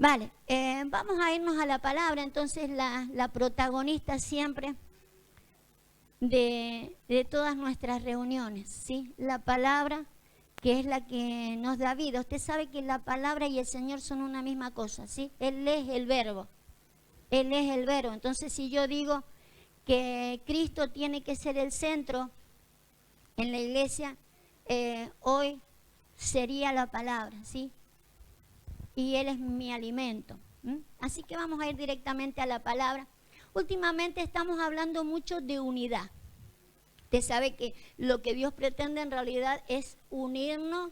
Vale, vamos a irnos a la palabra. Entonces la protagonista siempre de todas nuestras reuniones, ¿sí? La palabra, que es la que nos da vida. Usted sabe que la palabra y el Señor son una misma cosa, ¿sí? Él es el verbo. Él es el verbo. Entonces, si yo digo que Cristo tiene que ser el centro en la iglesia, hoy sería la palabra, ¿sí? Y Él es mi alimento. Así que vamos a ir directamente a la palabra. Últimamente estamos hablando mucho de unidad. Usted sabe que lo que Dios pretende en realidad es unirnos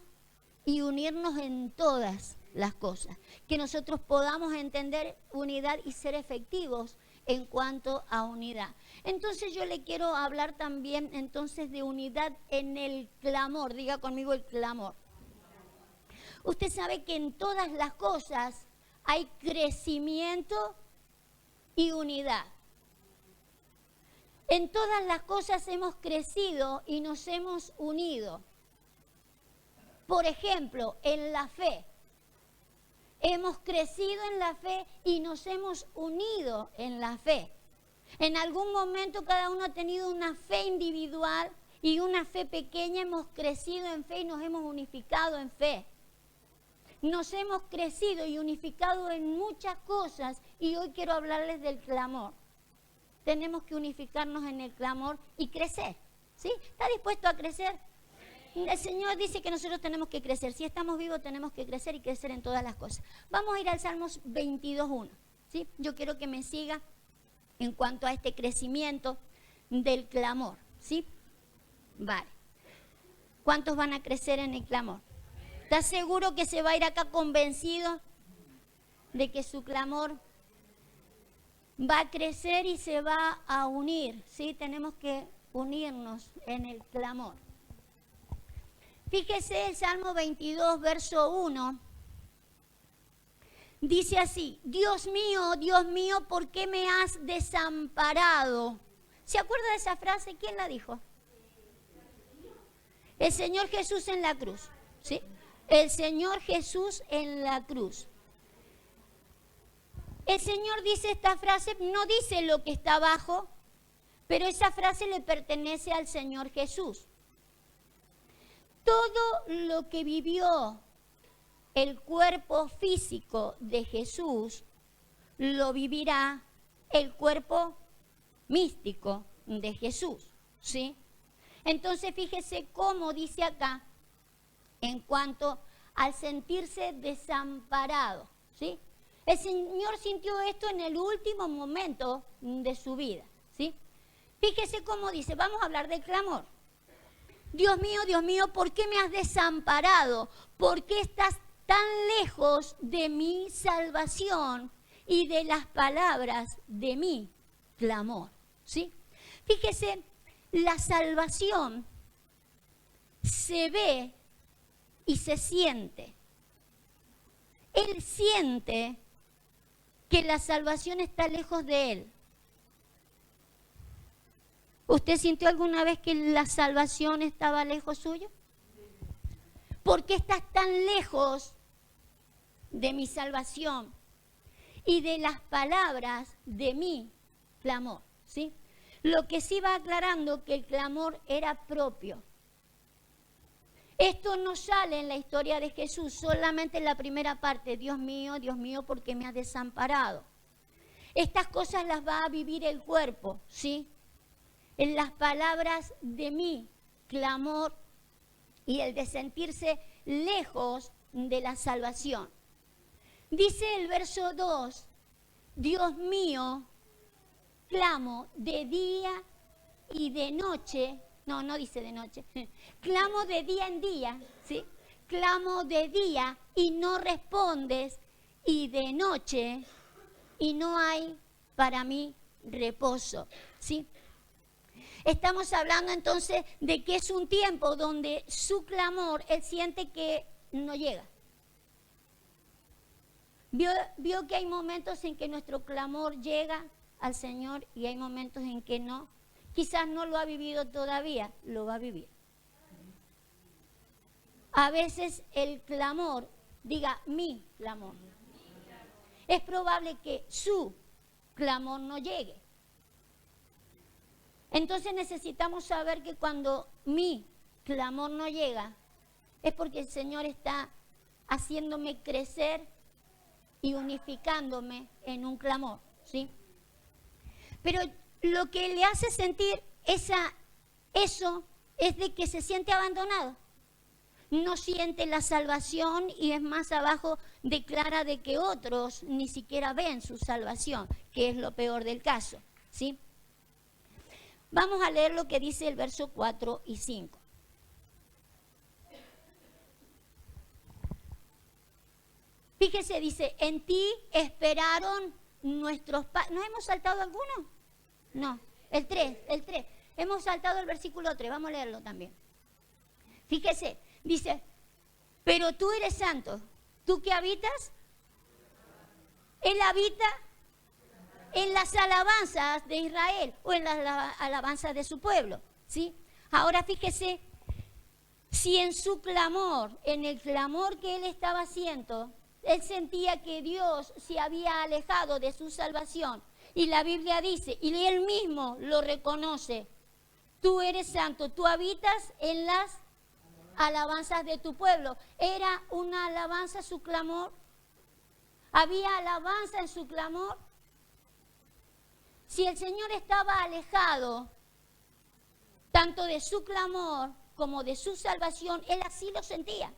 y unirnos en todas las cosas. Que nosotros podamos entender unidad y ser efectivos en cuanto a unidad. Entonces yo le quiero hablar también entonces de unidad en el clamor. Diga conmigo el clamor. Usted sabe que en todas las cosas hay crecimiento y unidad. En todas las cosas hemos crecido y nos hemos unido. Por ejemplo, en la fe. Hemos crecido en la fe y nos hemos unido en la fe. En algún momento cada uno ha tenido una fe individual y una fe pequeña. Hemos crecido en fe y nos hemos unificado en fe. Nos hemos crecido y unificado en muchas cosas y hoy quiero hablarles del clamor. Tenemos que unificarnos en el clamor y crecer, ¿sí? ¿Está dispuesto a crecer? El Señor dice que nosotros tenemos que crecer. Si estamos vivos tenemos que crecer y crecer en todas las cosas. Vamos a ir al Salmos 22.1, ¿sí? Yo quiero que me siga en cuanto a este crecimiento del clamor, ¿sí? Vale. ¿Cuántos van a crecer en el clamor? ¿Está seguro que se va a ir acá convencido de que su clamor va a crecer y se va a unir? ¿Sí? Tenemos que unirnos en el clamor. Fíjese el Salmo 22, verso 1. Dice así: Dios mío, ¿por qué me has desamparado? ¿Se acuerda de esa frase? ¿Quién la dijo? El Señor Jesús en la cruz, ¿sí? El Señor Jesús en la cruz. El Señor dice esta frase, no dice lo que está abajo, pero esa frase le pertenece al Señor Jesús. Todo lo que vivió el cuerpo físico de Jesús, lo vivirá el cuerpo místico de Jesús, ¿sí? Entonces fíjese cómo dice acá, en cuanto al sentirse desamparado, ¿sí? El Señor sintió esto en el último momento de su vida, ¿sí? Fíjese cómo dice, vamos a hablar del clamor. Dios mío, ¿por qué me has desamparado? ¿Por qué estás tan lejos de mi salvación y de las palabras de mi clamor? ¿Sí? Fíjese, la salvación se ve y se siente. Él siente que la salvación está lejos de él. ¿Usted sintió alguna vez que la salvación estaba lejos suyo? ¿Por qué estás tan lejos de mi salvación y de las palabras de mi clamor? ¿Sí? Lo que sí va aclarando que el clamor era propio. Esto no sale en la historia de Jesús, solamente en la primera parte. Dios mío, ¿por qué me has desamparado? Estas cosas las va a vivir el cuerpo, ¿sí? En las palabras de mi clamor y el de sentirse lejos de la salvación. Dice el verso 2, Dios mío, clamo de día y de noche. No dice de noche. Clamo de día en día, ¿sí? Clamo de día y no respondes, y de noche y no hay para mí reposo, ¿sí? Estamos hablando entonces de que es un tiempo donde su clamor, él siente que no llega. Vio que hay momentos en que nuestro clamor llega al Señor y hay momentos en que no. Quizás no lo ha vivido todavía, lo va a vivir. A veces el clamor, diga mi clamor. es probable que su clamor no llegue. Entonces necesitamos saber que cuando mi clamor no llega, es porque el Señor está haciéndome crecer y unificándome en un clamor, ¿sí? Pero lo que le hace sentir eso es de que se siente abandonado. No siente la salvación y es más abajo declara de que otros ni siquiera ven su salvación, que es lo peor del caso, ¿sí? Vamos a leer lo que dice el verso 4 y 5. Fíjese, dice, en ti esperaron nuestros padres. ¿Nos hemos saltado alguno? No, el 3. Hemos saltado el versículo 3, vamos a leerlo también. Fíjese, dice, pero tú eres santo. ¿Tú qué habitas? Él habita en las alabanzas de Israel o en las alabanzas de su pueblo, ¿sí? Ahora fíjese, si en su clamor, en el clamor que él estaba haciendo, él sentía que Dios se había alejado de su salvación. Y la Biblia dice, y él mismo lo reconoce, tú eres santo, tú habitas en las alabanzas de tu pueblo. ¿Era una alabanza su clamor? ¿Había alabanza en su clamor? Si el Señor estaba alejado, tanto de su clamor como de su salvación, él así lo sentía.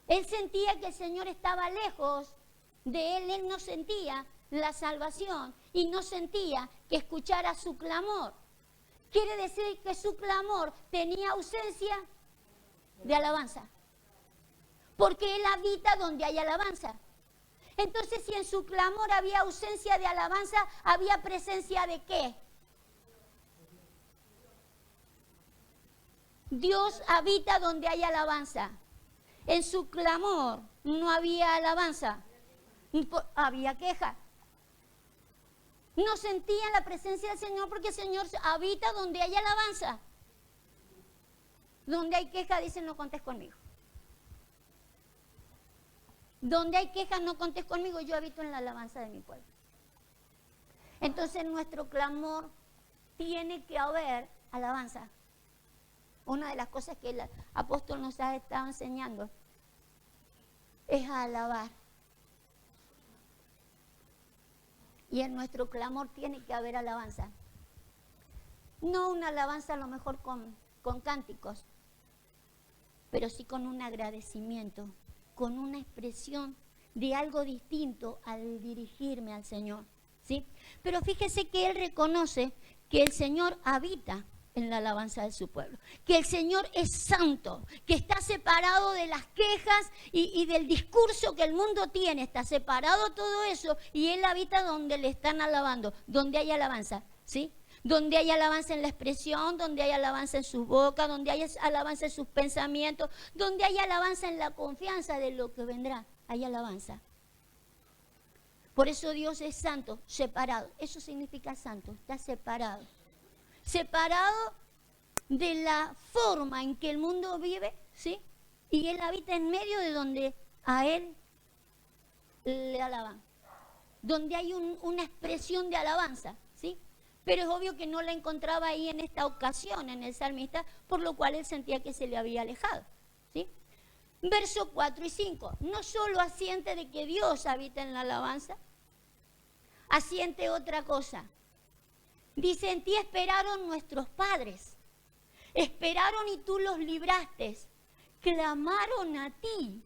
Él sentía que el Señor estaba lejos de él no sentía la salvación y no sentía que escuchara su clamor. Quiere decir que su clamor tenía ausencia de alabanza, porque él habita donde hay alabanza. Entonces, si en su clamor había ausencia de alabanza, ¿había presencia de qué? Dios habita donde hay alabanza. En su clamor no había alabanza, había queja. No sentían la presencia del Señor porque el Señor habita donde hay alabanza. Donde hay queja, dicen, no contes conmigo. Donde hay quejas, no contes conmigo, yo habito en la alabanza de mi pueblo. Entonces, en nuestro clamor tiene que haber alabanza. Una de las cosas que el apóstol nos ha estado enseñando es a alabar. Y en nuestro clamor tiene que haber alabanza. No una alabanza a lo mejor con cánticos, pero sí con un agradecimiento, con una expresión de algo distinto al dirigirme al Señor, ¿sí? Pero fíjese que él reconoce que el Señor habita en la alabanza de su pueblo, que el Señor es santo, que está separado de las quejas y del discurso que el mundo tiene, está separado todo eso y él habita donde le están alabando, donde hay alabanza, ¿sí? Donde hay alabanza en la expresión, donde hay alabanza en su boca, donde hay alabanza en sus pensamientos, donde hay alabanza en la confianza de lo que vendrá, hay alabanza. Por eso Dios es santo, separado. Eso significa santo, está separado. Separado de la forma en que el mundo vive, ¿sí? Y él habita en medio de donde a él le alaban. Donde hay una expresión de alabanza, ¿sí? Pero es obvio que no la encontraba ahí en esta ocasión, en el salmista, por lo cual él sentía que se le había alejado, ¿sí? Versos 4 y 5. No solo asiente de que Dios habita en la alabanza, asiente otra cosa. Dice, en ti esperaron nuestros padres. Esperaron y tú los libraste. Clamaron a ti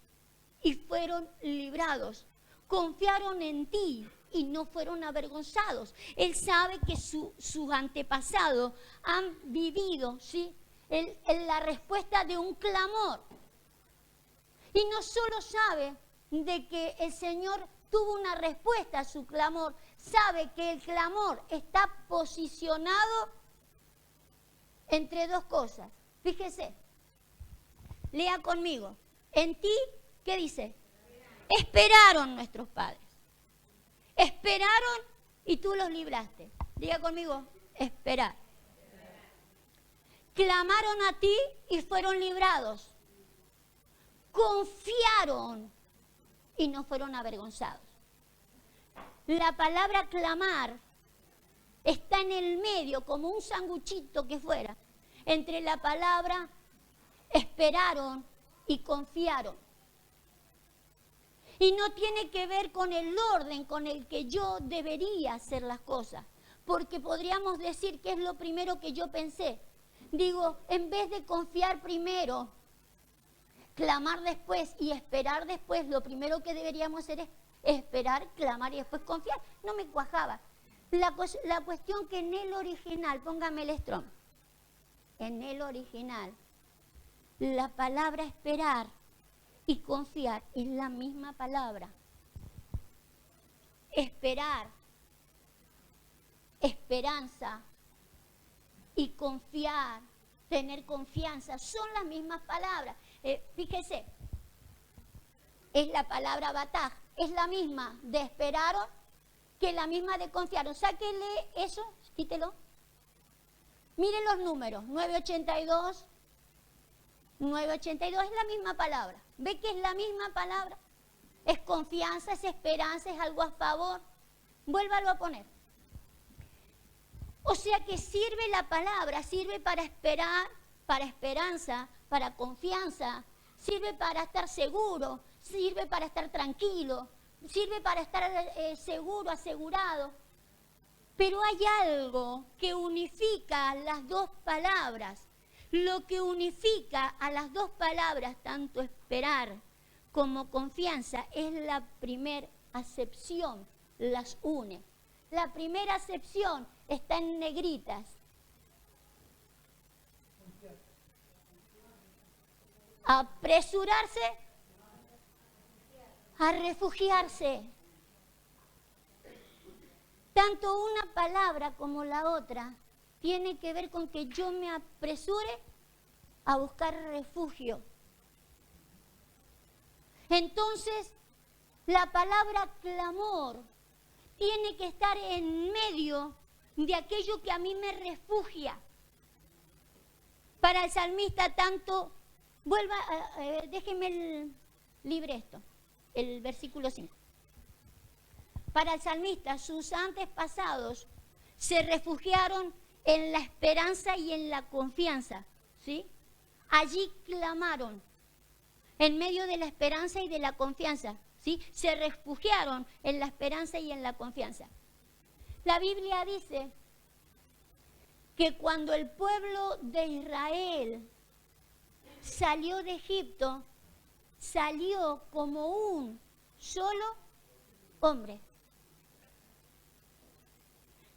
y fueron librados. Confiaron en ti y no fueron avergonzados. Él sabe que sus antepasados han vivido, ¿sí?, en la respuesta de un clamor. Y no solo sabe de que el Señor tuvo una respuesta a su clamor, sabe que el clamor está posicionado entre dos cosas. Fíjese, lea conmigo. En ti, ¿qué dice? Esperaron nuestros padres. Esperaron y tú los libraste. Diga conmigo, esperar. Clamaron a ti y fueron librados. Confiaron y no fueron avergonzados. la palabra clamar está en el medio, como un sanguchito que fuera, entre la palabra esperaron y confiaron. Y no tiene que ver con el orden con el que yo debería hacer las cosas, porque podríamos decir que es lo primero que yo pensé. Digo, en vez de confiar primero, clamar después y esperar después, lo primero que deberíamos hacer es esperar, clamar y después confiar. No me cuajaba. La cuestión que en el original, póngame el strong, en el original, la palabra esperar y confiar es la misma palabra. Esperar, esperanza y confiar, tener confianza, son las mismas palabras. Fíjese, es la palabra bataj, es la misma de esperaron que la misma de confiaron. Sáquenle eso, quítelo. Miren los números, 982, 982 es la misma palabra. ¿Ve que es la misma palabra? Es confianza, es esperanza, es algo a favor. Vuélvalo a poner. O sea que sirve la palabra, sirve para esperar, para esperanza, para confianza, sirve para estar seguro, sirve para estar tranquilo, sirve para estar seguro, asegurado. Pero hay algo que unifica las dos palabras. Lo que unifica a las dos palabras, tanto esperar como confianza, es la primera acepción, las une. La primera acepción está en negritas. Apresurarse a refugiarse. Tanto una palabra como la otra tiene que ver con que yo me apresure a buscar refugio. Entonces, la palabra clamor tiene que estar en medio de aquello que a mí me refugia. Para el salmista tanto, déjenme el libre esto, el versículo 5. Para el salmista, sus antepasados se refugiaron en la esperanza y en la confianza, ¿sí? Allí clamaron, en medio de la esperanza y de la confianza, ¿sí? Se refugiaron en la esperanza y en la confianza. La Biblia dice que cuando el pueblo de Israel salió de Egipto, salió como un solo hombre.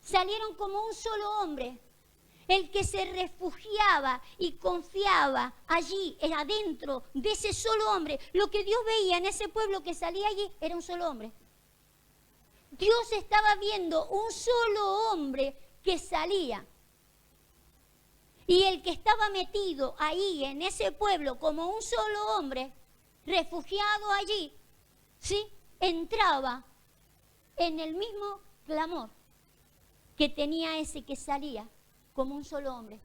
Salieron como un solo hombre, el que se refugiaba y confiaba allí, adentro de ese solo hombre. Lo que Dios veía en ese pueblo que salía allí era un solo hombre. Dios estaba viendo un solo hombre que salía. Y el que estaba metido ahí en ese pueblo como un solo hombre, refugiado allí, ¿sí? Entraba en el mismo clamor que tenía ese que salía como un solo hombre.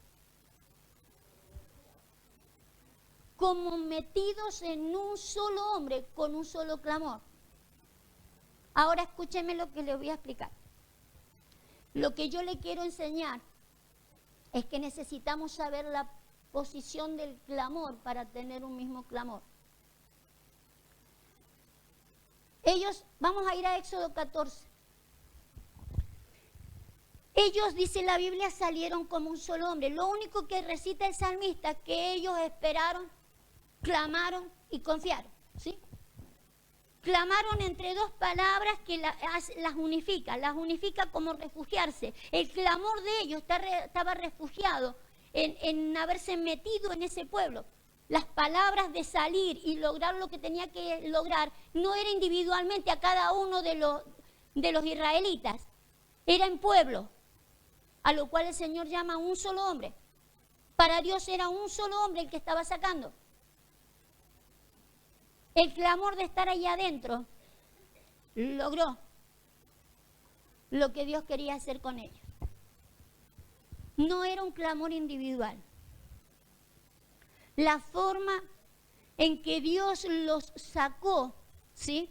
Como metidos en un solo hombre con un solo clamor. Ahora escúcheme lo que le voy a explicar. Lo que yo le quiero enseñar es que necesitamos saber la posición del clamor para tener un mismo clamor. Vamos a ir a Éxodo 14. Ellos, dice la Biblia, salieron como un solo hombre. Lo único que recita el salmista es que ellos esperaron, clamaron y confiaron, ¿sí? Clamaron entre dos palabras que las unifica como refugiarse. El clamor de ellos estaba refugiado en haberse metido en ese pueblo. Las palabras de salir y lograr lo que tenía que lograr no era individualmente a cada uno de los israelitas, era en pueblo, a lo cual el Señor llama un solo hombre. Para Dios era un solo hombre el que estaba sacando. El clamor de estar allá adentro logró lo que Dios quería hacer con ellos. No era un clamor individual. La forma en que Dios los sacó, ¿sí?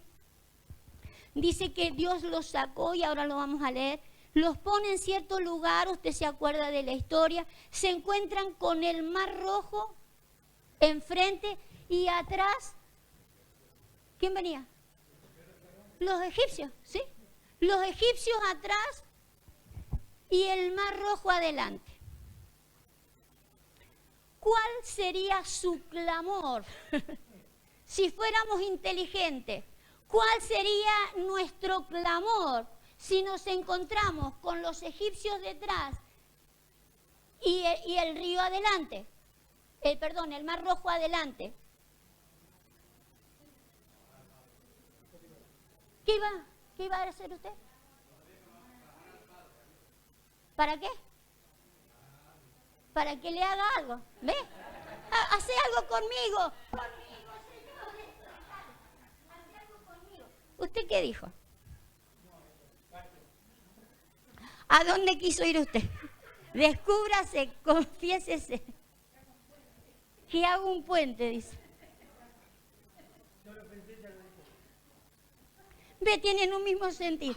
dice que Dios los sacó, y ahora lo vamos a leer, los pone en cierto lugar, usted se acuerda de la historia, se encuentran con el Mar Rojo enfrente y atrás, ¿quién venía? Los egipcios, ¿sí? Los egipcios atrás y el Mar Rojo adelante. ¿Cuál sería su clamor? Si fuéramos inteligentes, ¿cuál sería nuestro clamor si nos encontramos con los egipcios detrás y el río adelante? El Mar Rojo adelante. ¿Qué iba a hacer usted? ¿Para qué? Para que le haga algo. ¿Ve? Hace algo conmigo. Conmigo, Señor. Hace algo conmigo. ¿Usted qué dijo? ¿A dónde quiso ir usted? Descúbrase, confiésese. Que hago un puente, dice. Ve, tienen un mismo sentido.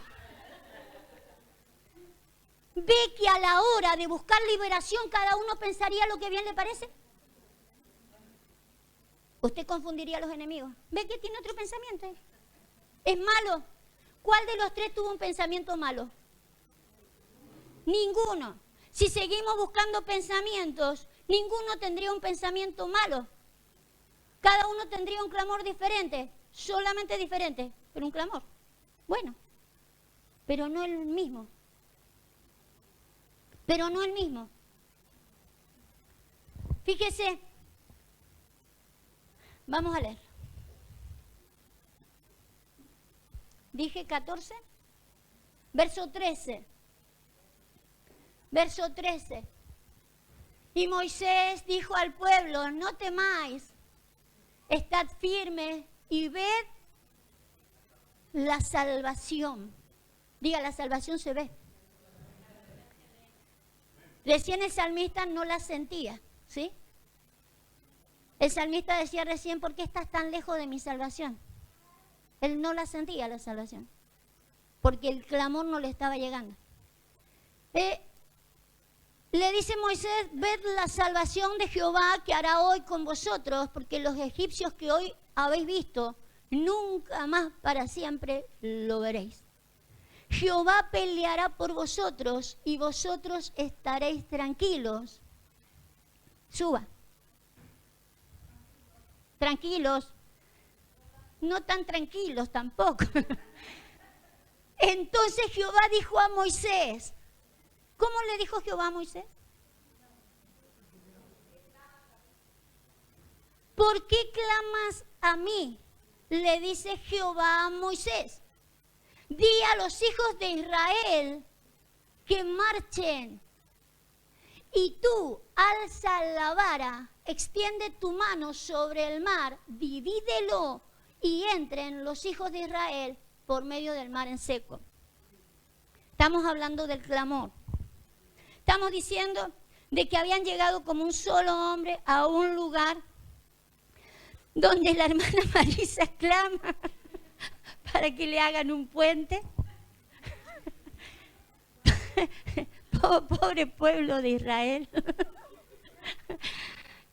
Ve que a la hora de buscar liberación cada uno pensaría lo que bien le parece. Usted confundiría a los enemigos. Ve que tiene otro pensamiento. Es malo. ¿Cuál de los tres tuvo un pensamiento malo? Ninguno. Si seguimos buscando pensamientos, ninguno tendría un pensamiento malo. Cada uno tendría un clamor diferente, solamente diferente, pero un clamor. Bueno, pero no el mismo. Pero no el mismo. Fíjese, vamos a leer. Dije 14, verso 13. Verso 13. Y Moisés dijo al pueblo, no temáis, estad firmes y ved la salvación. Diga, la salvación se ve. Recién el salmista no la sentía, ¿sí? El salmista decía recién, ¿por qué estás tan lejos de mi salvación? Él no la sentía, la salvación, porque el clamor no le estaba llegando. Le dice Moisés, ved la salvación de Jehová que hará hoy con vosotros, porque los egipcios que hoy habéis visto, nunca más para siempre lo veréis. Jehová peleará por vosotros y vosotros estaréis tranquilos. Suba. Tranquilos. No tan tranquilos tampoco. Entonces Jehová dijo a Moisés. ¿Cómo le dijo Jehová a Moisés? ¿Por qué clamas a mí? Le dice Jehová a Moisés. Di a los hijos de Israel que marchen. Y tú, alza la vara, extiende tu mano sobre el mar, divídelo y entren los hijos de Israel por medio del mar en seco. Estamos hablando del clamor. Estamos diciendo de que habían llegado como un solo hombre a un lugar donde la hermana Marisa clama para que le hagan un puente. Pobre pueblo de Israel.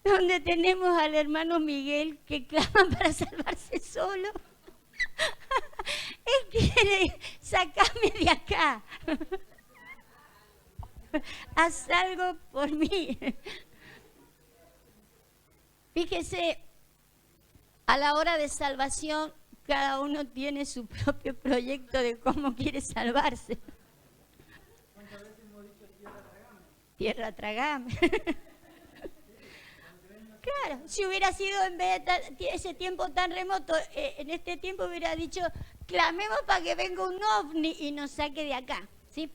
Donde tenemos al hermano Miguel que clama para salvarse solo. Él quiere sacarme de acá. Haz algo por mí. Fíjese, a la hora de salvación, cada uno tiene su propio proyecto de cómo quiere salvarse. ¿Cuántas veces hemos dicho Tierra tragame? Claro, si hubiera sido en vez de ese tiempo tan remoto, en este tiempo hubiera dicho, clamemos para que venga un ovni y nos saque de acá, ¿sí?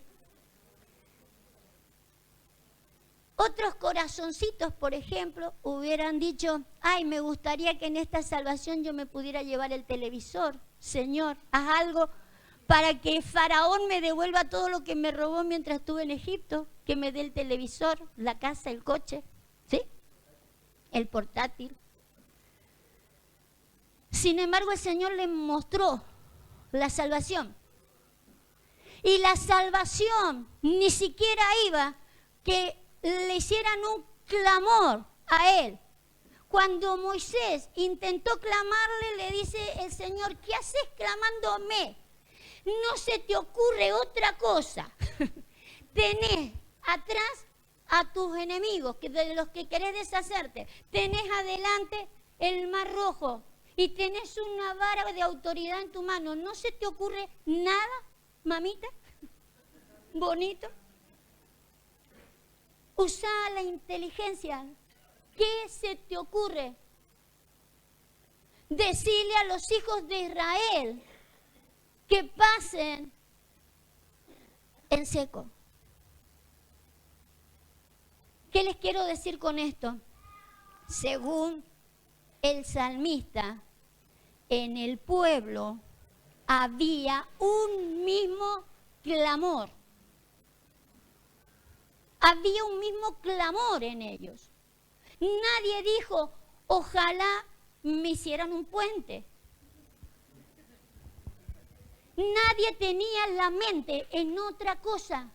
Otros corazoncitos, por ejemplo, hubieran dicho, ay, me gustaría que en esta salvación yo me pudiera llevar el televisor. Señor, haz algo para que Faraón me devuelva todo lo que me robó mientras estuve en Egipto, que me dé el televisor, la casa, el coche, ¿sí? El portátil. Sin embargo, el Señor les mostró la salvación. Y la salvación ni siquiera iba que le hicieran un clamor a él. Cuando Moisés intentó clamarle, le dice el Señor, ¿qué haces clamándome? No se te ocurre otra cosa. Tenés atrás a tus enemigos, de los que querés deshacerte. Tenés adelante el mar rojo y tenés una vara de autoridad en tu mano. ¿No se te ocurre nada, mamita? Bonito. Usa la inteligencia. ¿Qué se te ocurre? Decirle a los hijos de Israel que pasen en seco. ¿Qué les quiero decir con esto? Según el salmista, en el pueblo había un mismo clamor. Había un mismo clamor en ellos. Nadie dijo, ojalá me hicieran un puente. Nadie tenía la mente en otra cosa.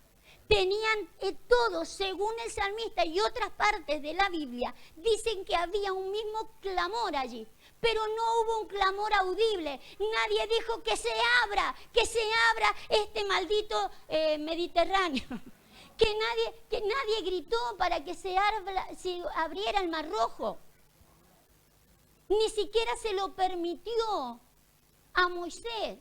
Tenían todos, según el salmista y otras partes de la Biblia, dicen que había un mismo clamor allí. Pero no hubo un clamor audible. Nadie dijo que se abra este maldito Mediterráneo. Que nadie gritó para que se abriera el Mar Rojo. Ni siquiera se lo permitió a Moisés.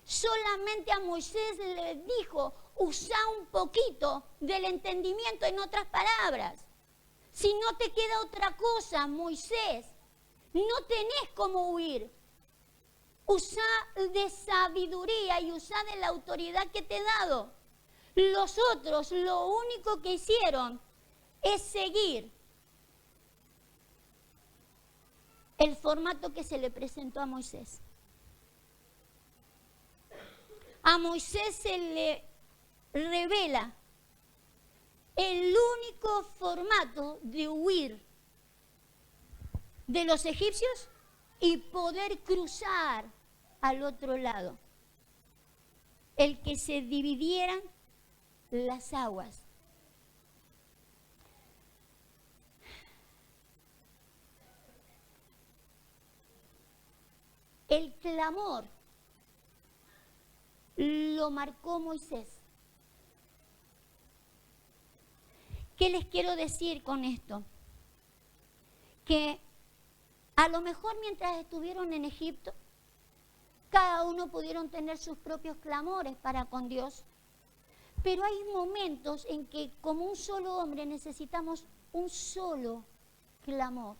Solamente a Moisés le dijo, usa un poquito del entendimiento, en otras palabras. Si no te queda otra cosa, Moisés, no tenés cómo huir. Usa de sabiduría y usa de la autoridad que te he dado. Los otros lo único que hicieron es seguir el formato que se le presentó a Moisés. A Moisés se le revela el único formato de huir de los egipcios y poder cruzar al otro lado. El que se dividieran las aguas. El clamor lo marcó Moisés. ¿Qué les quiero decir con esto? Que a lo mejor mientras estuvieron en Egipto, cada uno pudieron tener sus propios clamores para con Dios. Pero hay momentos en que como un solo hombre necesitamos un solo clamor.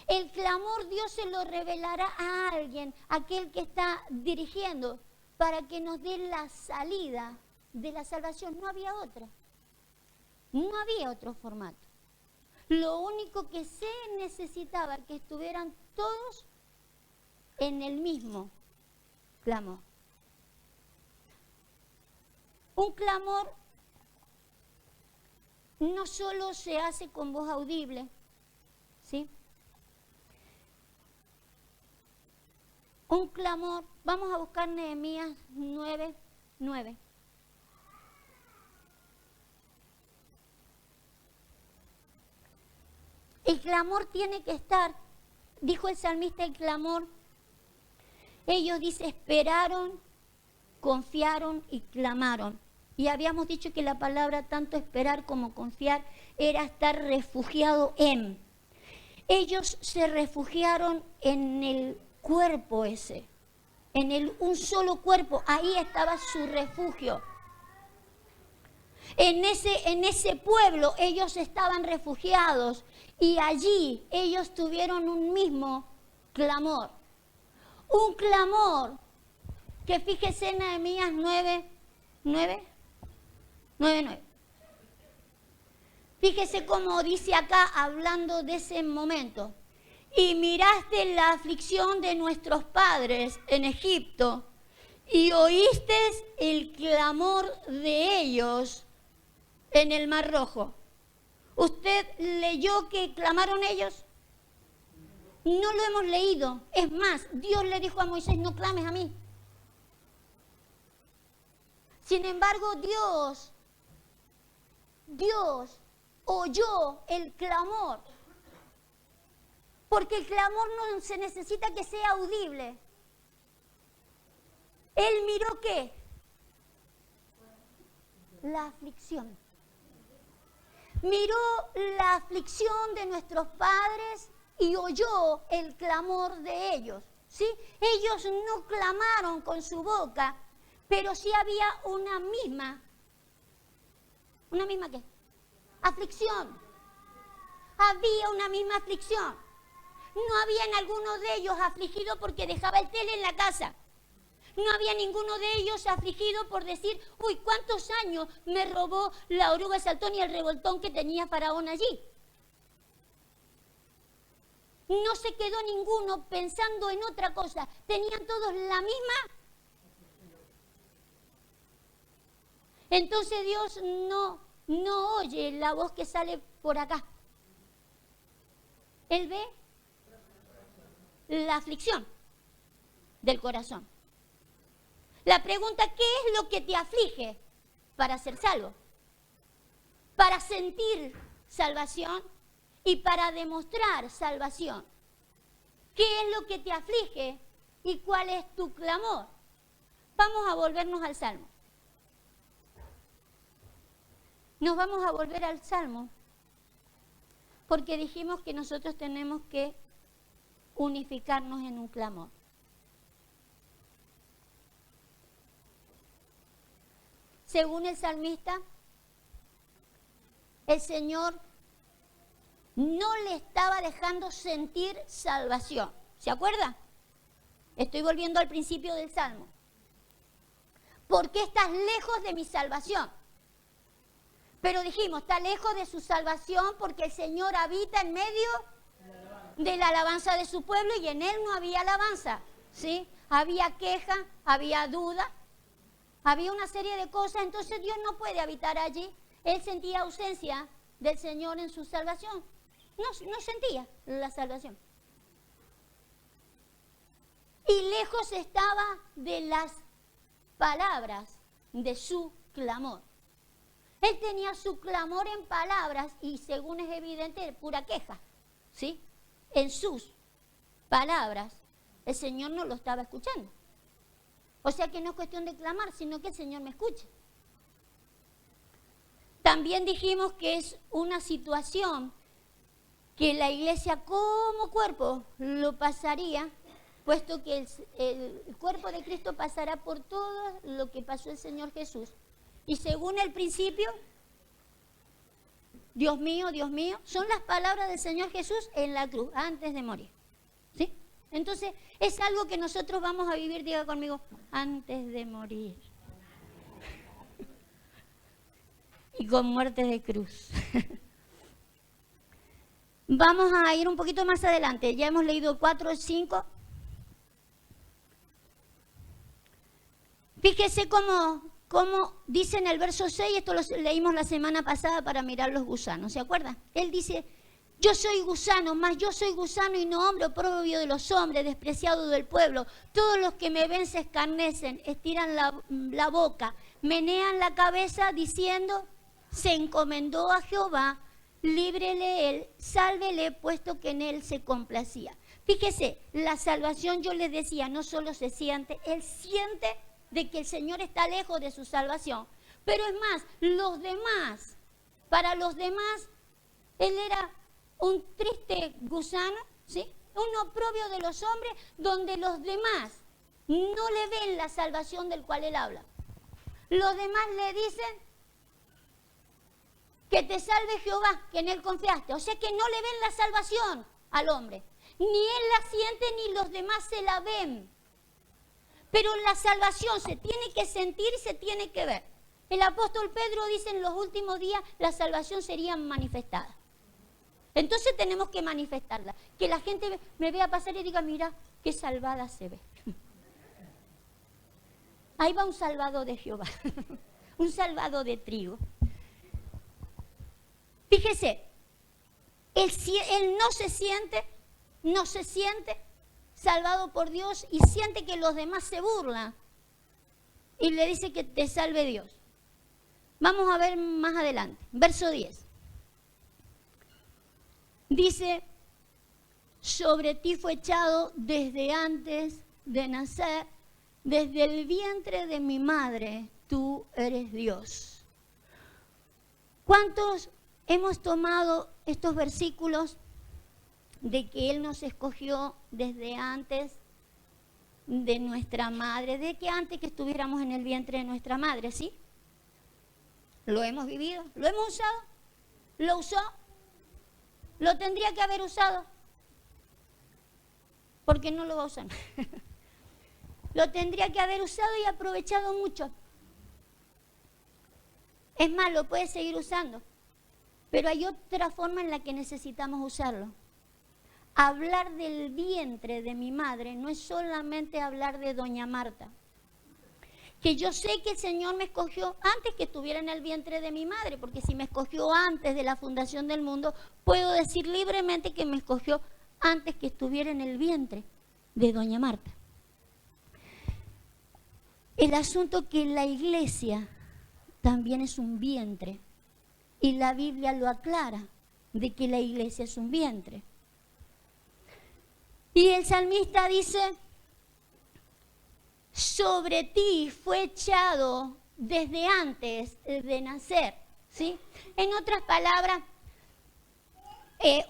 El clamor Dios se lo revelará a alguien, aquel que está dirigiendo, para que nos dé la salida de la salvación. No había otra. No había otro formato. Lo único que se necesitaba que estuvieran todos en el mismo clamor. Un clamor no solo se hace con voz audible, ¿sí? Un clamor, vamos a buscar Nehemías 9:9. El clamor tiene que estar, dijo el salmista, el clamor. Ellos, dice, esperaron, confiaron y clamaron. Y habíamos dicho que la palabra tanto esperar como confiar era estar refugiado en. Ellos se refugiaron en el cuerpo ese, en un solo cuerpo, ahí estaba su refugio. En ese pueblo ellos estaban refugiados y allí ellos tuvieron un mismo clamor. Un clamor que fíjese en Nehemías 9:9. Fíjese cómo dice acá, hablando de ese momento. Y miraste la aflicción de nuestros padres en Egipto y oíste el clamor de ellos en el Mar Rojo. ¿Usted leyó que clamaron ellos? No lo hemos leído. Es más, Dios le dijo a Moisés, no clames a mí. Sin embargo, Dios oyó el clamor. Porque el clamor no se necesita que sea audible. Él miró ¿qué? La aflicción. Miró la aflicción de nuestros padres y oyó el clamor de ellos, ¿sí? Ellos no clamaron con su boca, pero sí había una misma ¿qué? Aflicción. Había una misma aflicción. No habían alguno de ellos afligido porque dejaba el tele en la casa. No había ninguno de ellos afligido por decir, uy, ¿cuántos años me robó la oruga saltón y el revoltón que tenía Faraón allí? No se quedó ninguno pensando en otra cosa. Tenían todos la misma. Entonces Dios no oye la voz que sale por acá. Él ve la aflicción del corazón. La pregunta, ¿qué es lo que te aflige para ser salvo? Para sentir salvación y para demostrar salvación. ¿Qué es lo que te aflige y cuál es tu clamor? Vamos a volvernos al Salmo. Nos vamos a volver al Salmo porque dijimos que nosotros tenemos que unificarnos en un clamor. Según el salmista, el Señor no le estaba dejando sentir salvación. ¿Se acuerda? Estoy volviendo al principio del Salmo. ¿Por qué estás lejos de mi salvación? Pero dijimos, está lejos de su salvación porque el Señor habita en medio de la alabanza de su pueblo y en él no había alabanza, ¿sí? Había queja, había duda, había una serie de cosas, entonces Dios no puede habitar allí. Él sentía ausencia del Señor en su salvación. No sentía la salvación. Y lejos estaba de las palabras de su clamor. Él tenía su clamor en palabras y según es evidente, pura queja, ¿sí? En sus palabras, el Señor no lo estaba escuchando. O sea que no es cuestión de clamar, sino que el Señor me escuche. También dijimos que es una situación que la iglesia como cuerpo lo pasaría, puesto que el cuerpo de Cristo pasará por todo lo que pasó el Señor Jesús. Y según el principio, Dios mío, son las palabras del Señor Jesús en la cruz, antes de morir. ¿Sí? Entonces, es algo que nosotros vamos a vivir, diga conmigo, antes de morir. Y con muerte de cruz. Vamos a ir un poquito más adelante. Ya hemos leído 4 y 5. Fíjese cómo dice en el verso 6, esto lo leímos la semana pasada para mirar los gusanos, ¿se acuerdan? Él dice, yo soy gusano, mas yo soy gusano y no hombre oprobio de los hombres, despreciado del pueblo. Todos los que me ven se escarnecen, estiran la boca, menean la cabeza diciendo, se encomendó a Jehová, líbrele él, sálvele, puesto que en él se complacía. Fíjese, la salvación, yo les decía, no solo se siente, él siente de que el Señor está lejos de su salvación. Pero es más, para los demás, él era un triste gusano, ¿sí? Un oprobio de los hombres, donde los demás no le ven la salvación del cual él habla. Los demás le dicen que te salve Jehová, que en él confiaste. O sea que no le ven la salvación al hombre. Ni él la siente, ni los demás se la ven. Pero la salvación se tiene que sentir y se tiene que ver. El apóstol Pedro dice en los últimos días la salvación sería manifestada. Entonces tenemos que manifestarla. Que la gente me vea pasar y diga, mira, qué salvada se ve. Ahí va un salvado de Jehová. Un salvado de trigo. Fíjese, él no se siente no se siente salvado por Dios y siente que los demás se burlan y le dice que te salve Dios. Vamos a ver más adelante, verso 10. Dice, sobre ti fue echado desde antes de nacer, desde el vientre de mi madre, tú eres Dios. ¿Cuántos hemos tomado estos versículos de que Él nos escogió desde antes de nuestra madre, de que antes que estuviéramos en el vientre de nuestra madre, ¿sí? ¿Lo hemos vivido? ¿Lo hemos usado? ¿Lo usó? ¿Lo tendría que haber usado? Porque no lo va a usar. Lo tendría que haber usado y aprovechado mucho. Es más, lo puede seguir usando. Pero hay otra forma en la que necesitamos usarlo. Hablar del vientre de mi madre no es solamente hablar de doña Marta. Que yo sé que el Señor me escogió antes que estuviera en el vientre de mi madre, porque si me escogió antes de la fundación del mundo, puedo decir libremente que me escogió antes que estuviera en el vientre de doña Marta. El asunto que la iglesia también es un vientre, y la Biblia lo aclara, de que la iglesia es un vientre. Y el salmista dice, sobre ti fue echado desde antes de nacer, ¿sí? En otras palabras,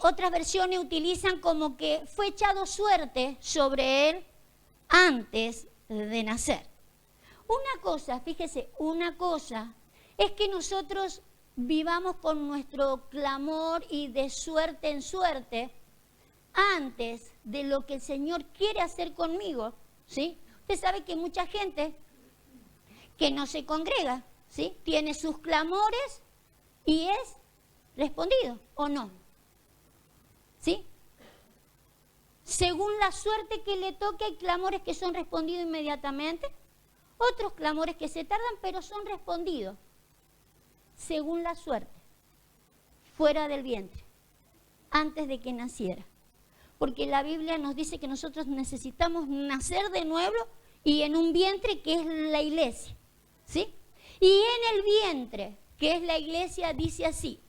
otras versiones utilizan como que fue echado suerte sobre él antes de nacer. Una cosa, fíjese, una cosa es que nosotros vivamos con nuestro clamor y de suerte en suerte antes de lo que el Señor quiere hacer conmigo, ¿sí? Usted sabe que mucha gente que no se congrega, ¿sí? Tiene sus clamores y es respondido, ¿o no? ¿Sí? Según la suerte que le toque, hay clamores que son respondidos inmediatamente, otros clamores que se tardan, pero son respondidos. Según la suerte, fuera del vientre, antes de que naciera. Porque la Biblia nos dice que nosotros necesitamos nacer de nuevo y en un vientre que es la iglesia, ¿sí? Y en el vientre, que es la iglesia, dice así,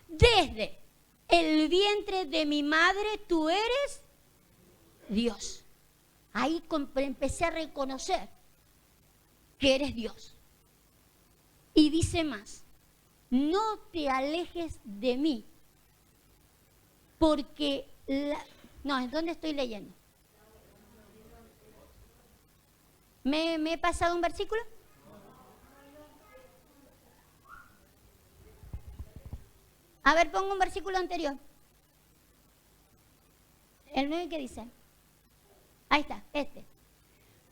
desde el vientre de mi madre tú eres Dios. Ahí empecé a reconocer que eres Dios. Y dice más, no te alejes de mí, porque no, ¿en dónde estoy leyendo? ¿Me he pasado un versículo? A ver, pongo un versículo anterior. El 9 que dice. Ahí está, este.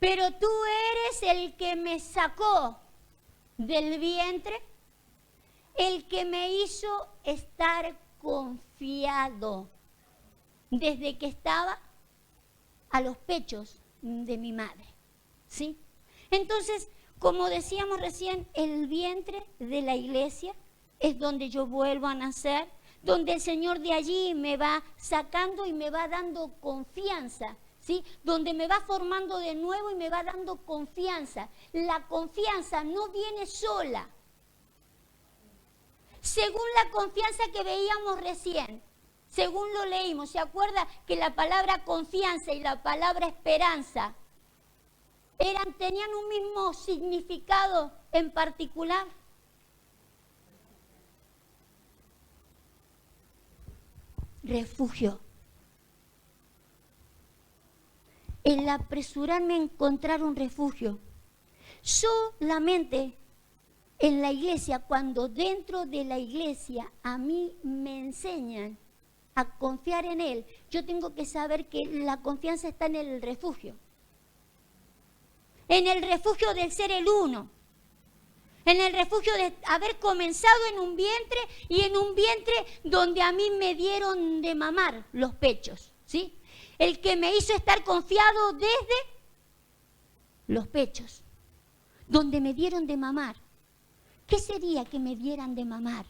Pero tú eres el que me sacó del vientre, el que me hizo estar confiado desde que estaba a los pechos de mi madre, ¿sí? Entonces, como decíamos recién, el vientre de la iglesia es donde yo vuelvo a nacer, donde el Señor de allí me va sacando y me va dando confianza, ¿sí? Donde me va formando de nuevo y me va dando confianza. La confianza no viene sola. Según la confianza que veíamos recién, según lo leímos, ¿se acuerda que la palabra confianza y la palabra esperanza tenían un mismo significado en particular? Refugio. El apresurarme a encontrar un refugio. Solamente en la iglesia, cuando dentro de la iglesia a mí me enseñan a confiar en Él, yo tengo que saber que la confianza está en el refugio. En el refugio del ser el uno. En el refugio de haber comenzado en un vientre y en un vientre donde a mí me dieron de mamar los pechos, ¿sí? El que me hizo estar confiado desde los pechos, donde me dieron de mamar. ¿Qué sería que me dieran de mamar?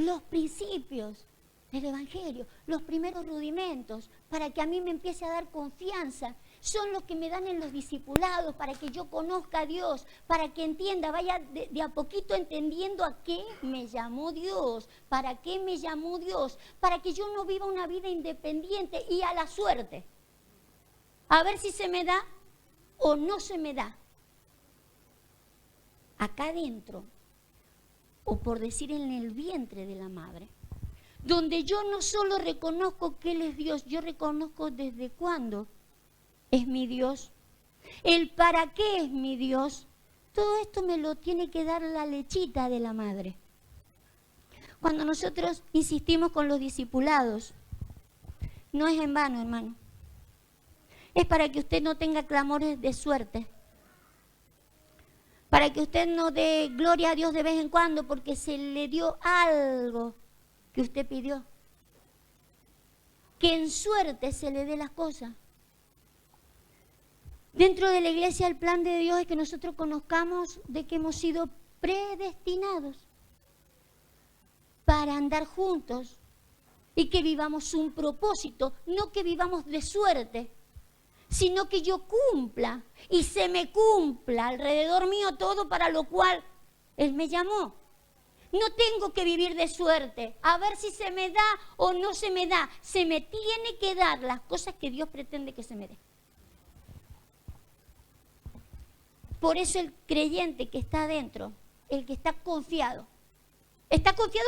los principios del Evangelio, los primeros rudimentos, para que a mí me empiece a dar confianza. Son los que me dan en los discipulados, para que yo conozca a Dios, para que entienda, vaya de a poquito entendiendo a qué me llamó Dios, para qué me llamó Dios, para que yo no viva una vida independiente y a la suerte. A ver si se me da o no se me da. Acá adentro, o por decir en el vientre de la madre, donde yo no solo reconozco que Él es Dios, yo reconozco desde cuándo es mi Dios, el para qué es mi Dios. Todo esto me lo tiene que dar la lechita de la madre. Cuando nosotros insistimos con los discipulados, no es en vano, hermano. Es para que usted no tenga clamores de suerte. Para que usted no dé gloria a Dios de vez en cuando porque se le dio algo que usted pidió. Que en suerte se le dé las cosas. Dentro de la iglesia el plan de Dios es que nosotros conozcamos de que hemos sido predestinados para andar juntos y que vivamos un propósito, no que vivamos de suerte, sino que yo cumpla y se me cumpla alrededor mío todo para lo cual Él me llamó. No tengo que vivir de suerte, a ver si se me da o no se me da. Se me tiene que dar las cosas que Dios pretende que se me dé. Por eso el creyente que está adentro, el que está confiado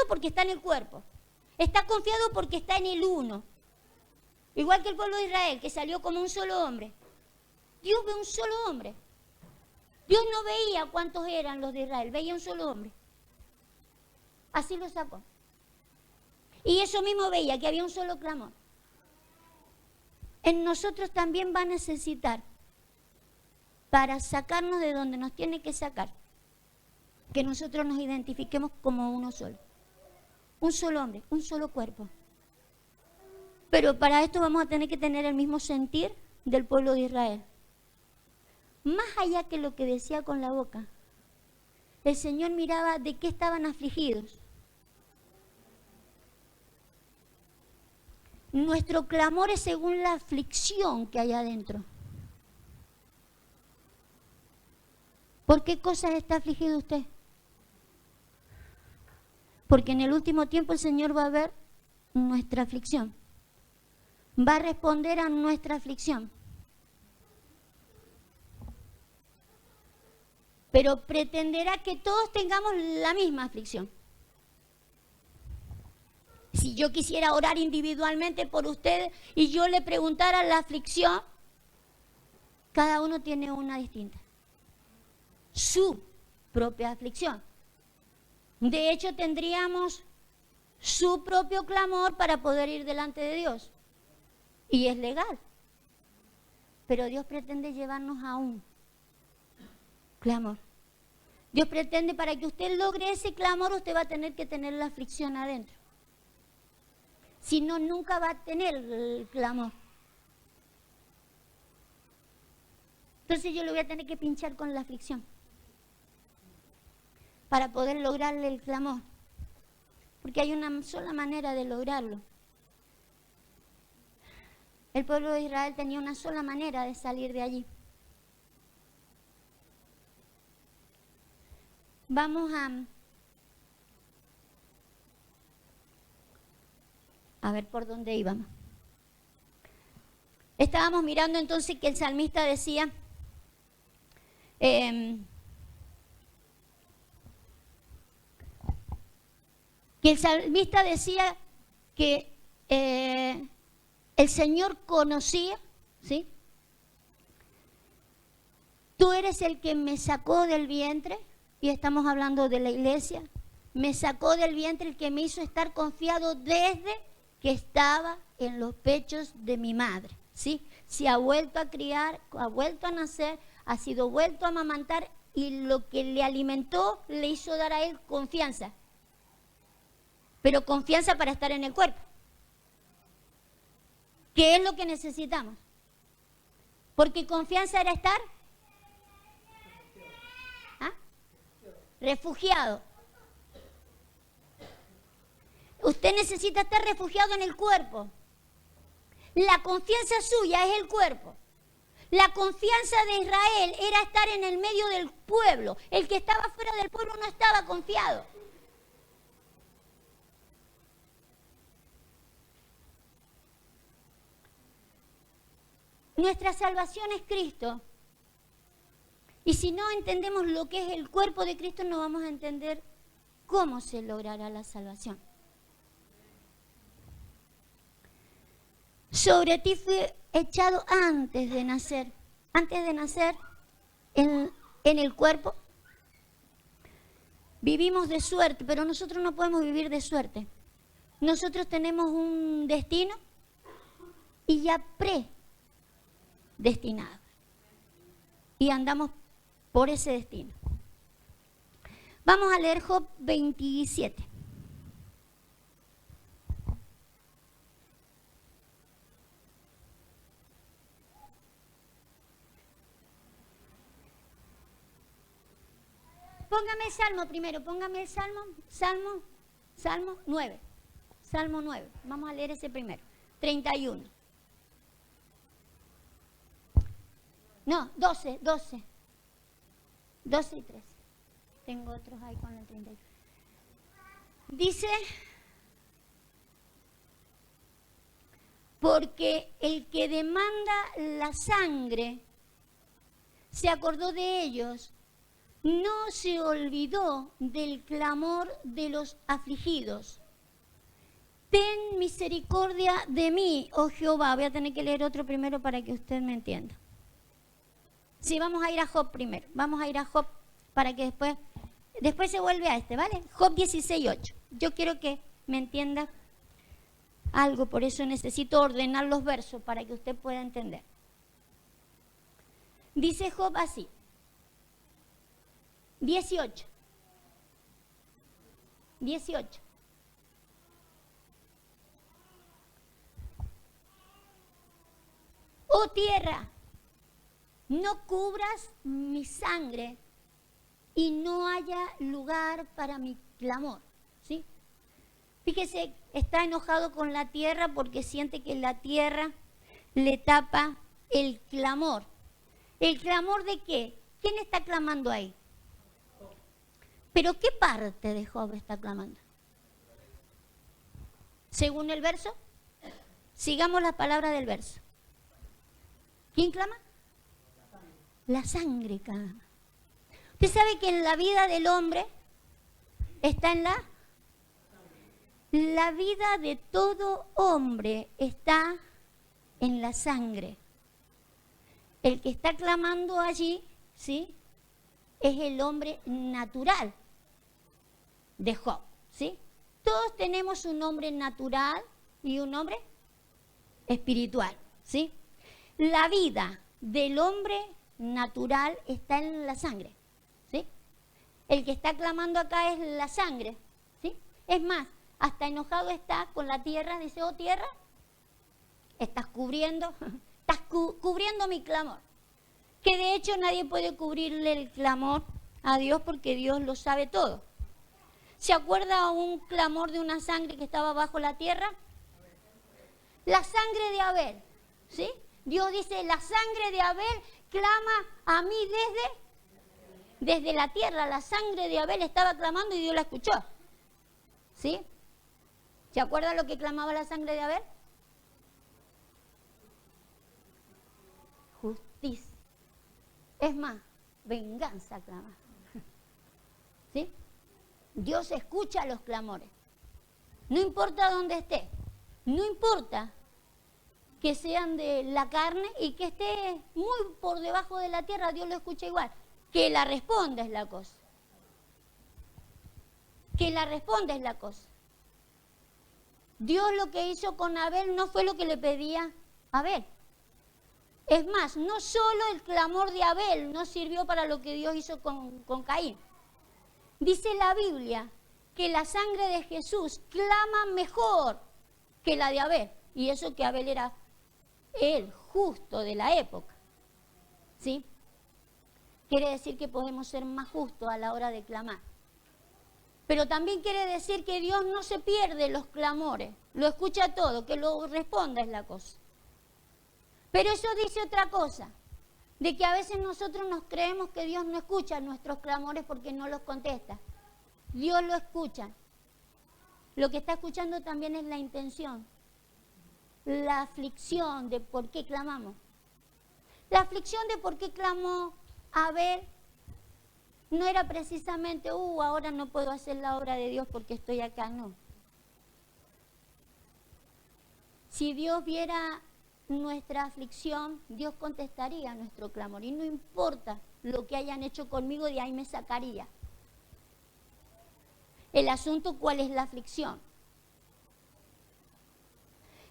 porque está en el cuerpo, está confiado porque está en el uno. Igual que el pueblo de Israel, que salió como un solo hombre. Dios ve un solo hombre. Dios no veía cuántos eran los de Israel, veía un solo hombre. Así lo sacó. Y eso mismo veía, que había un solo clamor. En nosotros también va a necesitar, para sacarnos de donde nos tiene que sacar, que nosotros nos identifiquemos como uno solo. Un solo hombre, un solo cuerpo. Pero para esto vamos a tener que tener el mismo sentir del pueblo de Israel. Más allá que lo que decía con la boca, el Señor miraba de qué estaban afligidos. Nuestro clamor es según la aflicción que hay adentro. ¿Por qué cosas está afligido usted? Porque en el último tiempo el Señor va a ver nuestra aflicción. Va a responder a nuestra aflicción. Pero pretenderá que todos tengamos la misma aflicción. Si yo quisiera orar individualmente por usted y yo le preguntara la aflicción, cada uno tiene una distinta. Su propia aflicción. De hecho, tendríamos su propio clamor para poder ir delante de Dios. Y es legal. Pero Dios pretende llevarnos a un clamor. Dios pretende, para que usted logre ese clamor, usted va a tener que tener la aflicción adentro. Si no, nunca va a tener el clamor. Entonces yo le voy a tener que pinchar con la aflicción para poder lograrle el clamor. Porque hay una sola manera de lograrlo. El pueblo de Israel tenía una sola manera de salir de allí. Vamos a ver por dónde íbamos. Estábamos mirando entonces que el salmista decía, que el Señor conocía, ¿sí? Tú eres el que me sacó del vientre, y estamos hablando de la iglesia, me sacó del vientre, el que me hizo estar confiado desde que estaba en los pechos de mi madre, ¿sí? Se ha vuelto a criar, ha vuelto a nacer, ha sido vuelto a amamantar, y lo que le alimentó le hizo dar a él confianza. Pero confianza para estar en el cuerpo. ¿Qué es lo que necesitamos? Porque confianza era estar refugiado. Usted necesita estar refugiado en el cuerpo. La confianza suya es el cuerpo. La confianza de Israel era estar en el medio del pueblo. El que estaba fuera del pueblo no estaba confiado. Nuestra salvación es Cristo. Y si no entendemos lo que es el cuerpo de Cristo, no vamos a entender cómo se logrará la salvación. Sobre ti fue echado antes de nacer en el cuerpo. Vivimos de suerte, pero nosotros no podemos vivir de suerte. Nosotros tenemos un destino y ya predestinado. Y andamos por ese destino. Vamos a leer Job 27. Póngame el Salmo primero, póngame el Salmo 9. Salmo 9. Vamos a leer ese primero. 31. No, 12 y 13. Tengo otros ahí con el 31. Dice, porque el que demanda la sangre se acordó de ellos, no se olvidó del clamor de los afligidos. Ten misericordia de mí, oh Jehová. Voy a tener que leer otro primero para que usted me entienda. Sí, vamos a ir a Job primero. Vamos a ir a Job para que después se vuelve a este, ¿vale? Job 16:8. Yo quiero que me entienda algo, por eso necesito ordenar los versos para que usted pueda entender. Dice Job así. 18. Oh tierra, no cubras mi sangre y no haya lugar para mi clamor. ¿Sí? Fíjese, está enojado con la tierra porque siente que la tierra le tapa el clamor. ¿El clamor de qué? ¿Quién está clamando ahí? ¿Pero qué parte de Job está clamando? Según el verso, sigamos las palabras del verso. ¿Quién clama? La sangre clama. Usted sabe que en la vida del hombre está en la vida de todo hombre está en la sangre. El que está clamando allí, ¿sí?, es el hombre natural de Job, ¿sí? Todos tenemos un hombre natural y un hombre espiritual, ¿sí? La vida del hombre natural está en la sangre, ¿sí? El que está clamando acá es la sangre, ¿sí? Es más, hasta enojado está con la tierra, dice, oh tierra, estás cubriendo mi clamor. Que de hecho nadie puede cubrirle el clamor a Dios porque Dios lo sabe todo. ¿Se acuerda un clamor de una sangre que estaba bajo la tierra? La sangre de Abel, ¿sí? Dios dice, la sangre de Abel clama a mí desde la tierra. La sangre de Abel estaba clamando y Dios la escuchó, ¿sí? ¿Se acuerda lo que clamaba la sangre de Abel? Justicia. Es más, venganza clama. ¿Sí? Dios escucha los clamores. No importa dónde esté. No importa que sean de la carne y que esté muy por debajo de la tierra, Dios lo escucha igual. Que la responda es la cosa. Que la responda es la cosa. Dios lo que hizo con Abel no fue lo que le pedía a Abel. Es más, no solo el clamor de Abel no sirvió para lo que Dios hizo con Caín. Dice la Biblia que la sangre de Jesús clama mejor que la de Abel. Y eso que Abel era el justo de la época. ¿Sí? Quiere decir que podemos ser más justos a la hora de clamar. Pero también quiere decir que Dios no se pierde los clamores, lo escucha todo, que lo responda es la cosa. Pero eso dice otra cosa, de que a veces nosotros nos creemos que Dios no escucha nuestros clamores porque no los contesta. Dios lo escucha. Lo que está escuchando también es la intención, la aflicción de por qué clamamos. La aflicción de por qué clamó Abel no era precisamente, ahora no puedo hacer la obra de Dios porque estoy acá, no. Si Dios viera nuestra aflicción, Dios contestaría nuestro clamor. Y no importa lo que hayan hecho conmigo, de ahí me sacaría. El asunto, ¿cuál es la aflicción?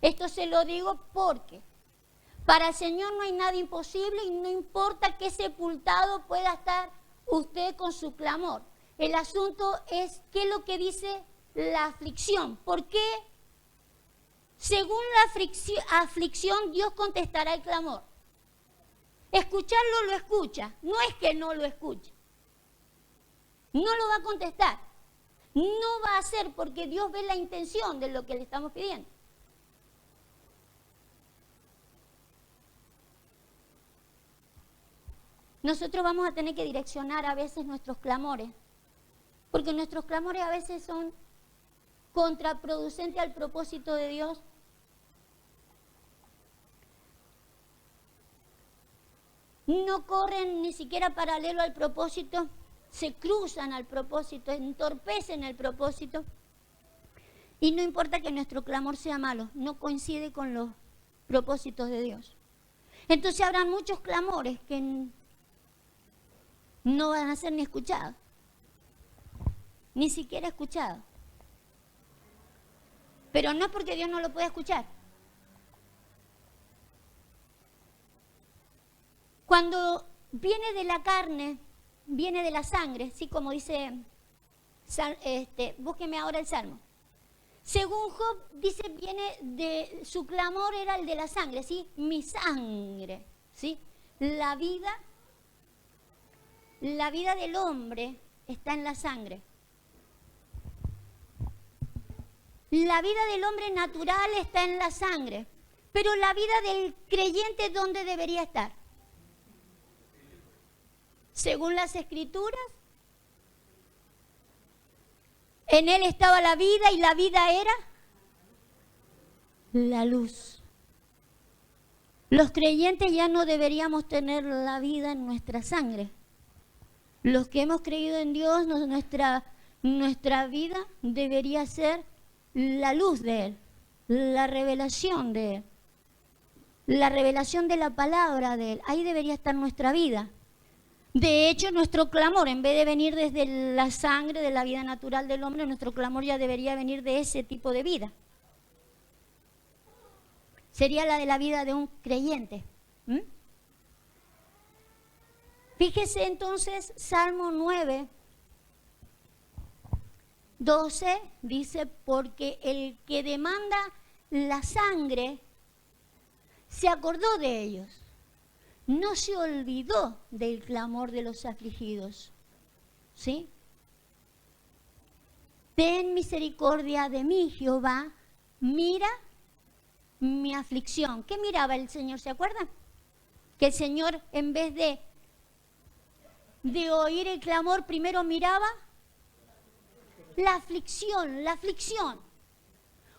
Esto se lo digo porque para el Señor no hay nada imposible y no importa qué sepultado pueda estar usted con su clamor. El asunto es qué es lo que dice la aflicción. ¿Por qué? Según la aflicción, Dios contestará el clamor. Escucharlo lo escucha, no es que no lo escuche. No lo va a contestar. No va a hacer porque Dios ve la intención de lo que le estamos pidiendo. Nosotros vamos a tener que direccionar a veces nuestros clamores, porque nuestros clamores a veces son contraproducentes al propósito de Dios. No corren ni siquiera paralelo al propósito, se cruzan al propósito, entorpecen el propósito. Y no importa que nuestro clamor sea malo, no coincide con los propósitos de Dios. Entonces habrán muchos clamores que no van a ser ni escuchados, ni siquiera escuchados. Pero no es porque Dios no lo pueda escuchar. Cuando viene de la carne, viene de la sangre, ¿sí? Como dice, búsqueme ahora el Salmo. Según Job, dice, viene de, su clamor era el de la sangre, ¿sí? Mi sangre, ¿sí? La vida del hombre está en la sangre. La vida del hombre natural está en la sangre. Pero la vida del creyente, ¿dónde debería estar? Según las Escrituras, en él estaba la vida y la vida era la luz. Los creyentes ya no deberíamos tener la vida en nuestra sangre. Los que hemos creído en Dios, nuestra vida debería ser la luz de Él, la revelación de Él, la revelación de la palabra de Él. Ahí debería estar nuestra vida. De hecho, nuestro clamor, en vez de venir desde la sangre, de la vida natural del hombre, nuestro clamor ya debería venir de ese tipo de vida. Sería la de la vida de un creyente. Fíjese entonces, Salmo 9, 12, dice, porque el que demanda la sangre se acordó de ellos. No se olvidó del clamor de los afligidos. ¿Sí? Ten misericordia de mí, Jehová, mira mi aflicción. ¿Qué miraba el Señor? ¿Se acuerdan? Que el Señor, en vez de oír el clamor, primero miraba la aflicción, la aflicción.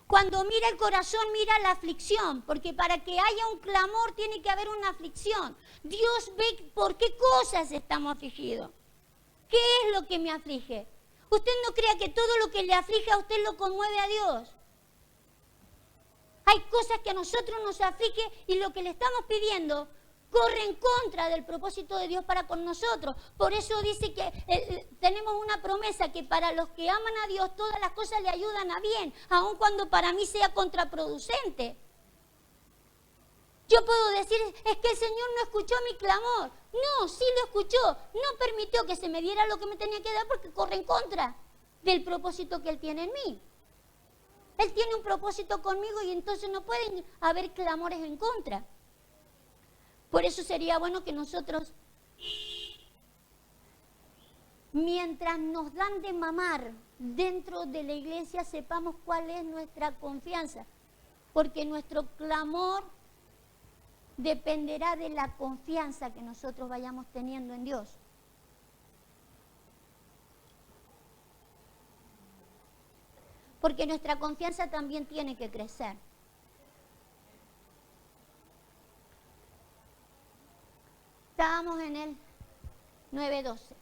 Cuando mira el corazón, mira la aflicción, porque para que haya un clamor tiene que haber una aflicción. Dios ve por qué cosas estamos afligidos. ¿Qué es lo que me aflige? Usted no crea que todo lo que le aflige a usted lo conmueve a Dios. Hay cosas que a nosotros nos aflige y lo que le estamos pidiendo corre en contra del propósito de Dios para con nosotros. Por eso dice que tenemos una promesa que para los que aman a Dios todas las cosas le ayudan a bien, aun cuando para mí sea contraproducente. Yo puedo decir, es que el Señor no escuchó mi clamor. No, sí lo escuchó. No permitió que se me diera lo que me tenía que dar porque corre en contra del propósito que Él tiene en mí. Él tiene un propósito conmigo y entonces no pueden haber clamores en contra. Por eso sería bueno que nosotros mientras nos dan de mamar dentro de la iglesia, sepamos cuál es nuestra confianza, porque nuestro clamor dependerá de la confianza que nosotros vayamos teniendo en Dios. Porque nuestra confianza también tiene que crecer. Estábamos en el 9:12.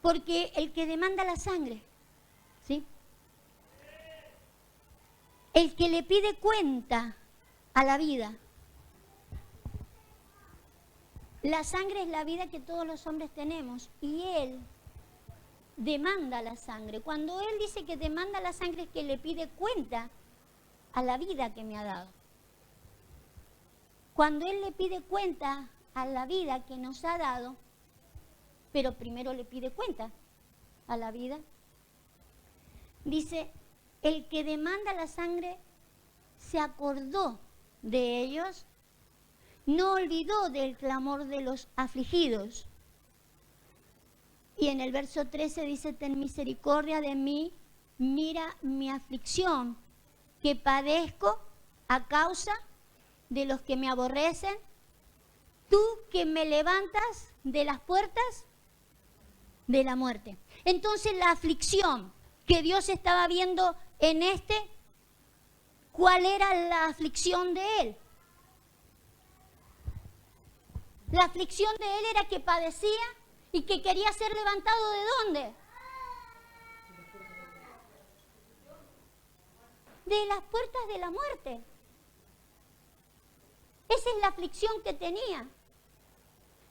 Porque el que demanda la sangre, ¿sí? El que le pide cuenta a la vida. La sangre es la vida que todos los hombres tenemos y Él demanda la sangre. Cuando Él dice que demanda la sangre es que le pide cuenta a la vida que me ha dado. Cuando Él le pide cuenta a la vida que nos ha dado, pero primero le pide cuenta a la vida, dice, el que demanda la sangre se acordó de ellos, no olvidó del clamor de los afligidos. Y en el verso 13 dice, ten misericordia de mí, mira mi aflicción, que padezco a causa de los que me aborrecen, tú que me levantas de las puertas de la muerte. Entonces la aflicción que Dios estaba viendo en ¿cuál era la aflicción de él? La aflicción de él era que padecía y que quería ser levantado ¿de dónde? De las puertas de la muerte. Esa es la aflicción que tenía.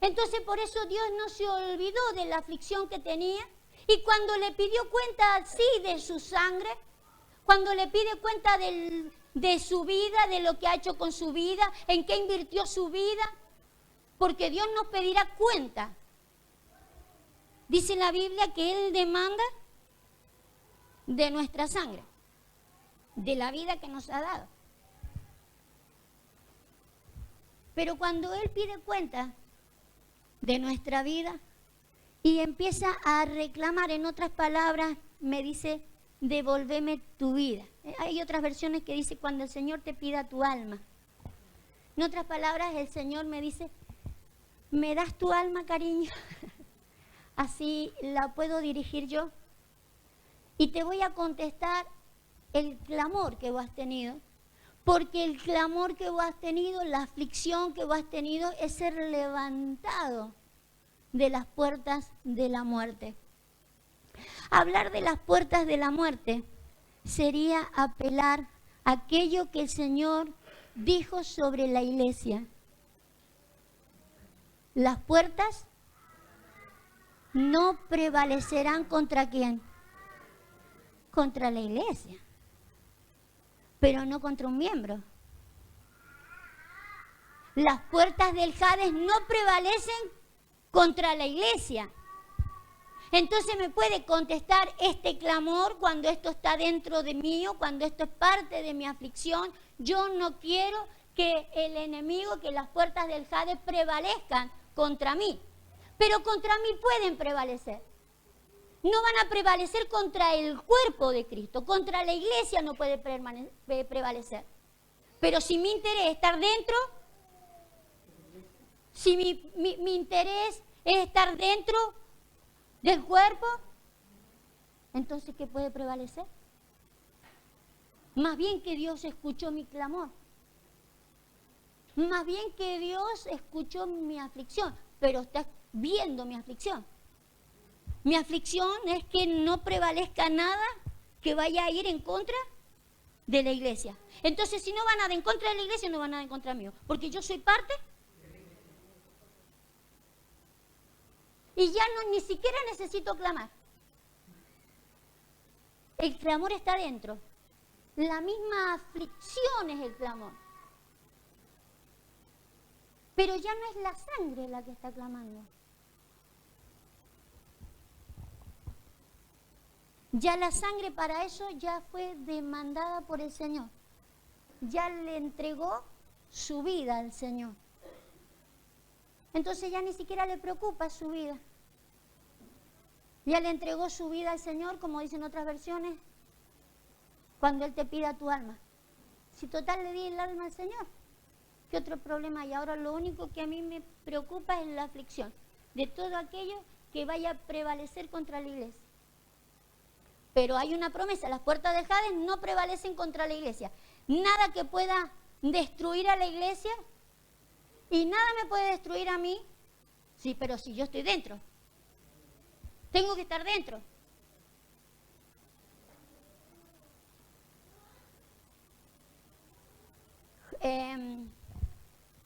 Entonces por eso Dios no se olvidó de la aflicción que tenía y cuando le pidió cuenta sí de su sangre, cuando le pide cuenta de su vida, de lo que ha hecho con su vida, en qué invirtió su vida, porque Dios nos pedirá cuenta. Dice en la Biblia que Él demanda de nuestra sangre, de la vida que nos ha dado. Pero cuando Él pide cuenta de nuestra vida y empieza a reclamar, en otras palabras, me dice, devolveme tu vida. Hay otras versiones que dice, cuando el Señor te pida tu alma. En otras palabras, el Señor me dice, ¿me das tu alma, cariño? Así la puedo dirigir yo. Y te voy a contestar el clamor que vos has tenido. Porque el clamor que vos has tenido, la aflicción que vos has tenido es ser levantado de las puertas de la muerte. Hablar de las puertas de la muerte sería apelar a aquello que el Señor dijo sobre la iglesia. Las puertas no prevalecerán ¿contra quién? Contra la iglesia, pero no contra un miembro. Las puertas del Hades no prevalecen contra la iglesia. Entonces me puede contestar este clamor cuando esto está dentro de mí, cuando esto es parte de mi aflicción. Yo no quiero que el enemigo, que las puertas del Hades prevalezcan contra mí. Pero contra mí pueden prevalecer. No van a prevalecer contra el cuerpo de Cristo. Contra la iglesia no puede prevalecer. Pero si mi interés es estar dentro, si mi interés es estar dentro del cuerpo, entonces ¿qué puede prevalecer? Más bien que Dios escuchó mi clamor. Más bien que Dios escuchó mi aflicción, pero está viendo mi aflicción. Mi aflicción es que no prevalezca nada que vaya a ir en contra de la iglesia. Entonces, si no van nada en contra de la iglesia, no van nada en contra mío, porque yo soy parte. Y ya ni siquiera necesito clamar. El clamor está dentro. La misma aflicción es el clamor. Pero ya no es la sangre la que está clamando. Ya la sangre para eso ya fue demandada por el Señor. Ya le entregó su vida al Señor. Entonces ya ni siquiera le preocupa su vida. Ya le entregó su vida al Señor, como dicen otras versiones, cuando Él te pida tu alma. Si total le di el alma al Señor, ¿qué otro problema hay? Ahora lo único que a mí me preocupa es la aflicción de todo aquello que vaya a prevalecer contra la iglesia. Pero hay una promesa, las puertas del Hades no prevalecen contra la iglesia. Nada que pueda destruir a la iglesia y nada me puede destruir a mí, sí, pero si yo estoy dentro. Tengo que estar dentro.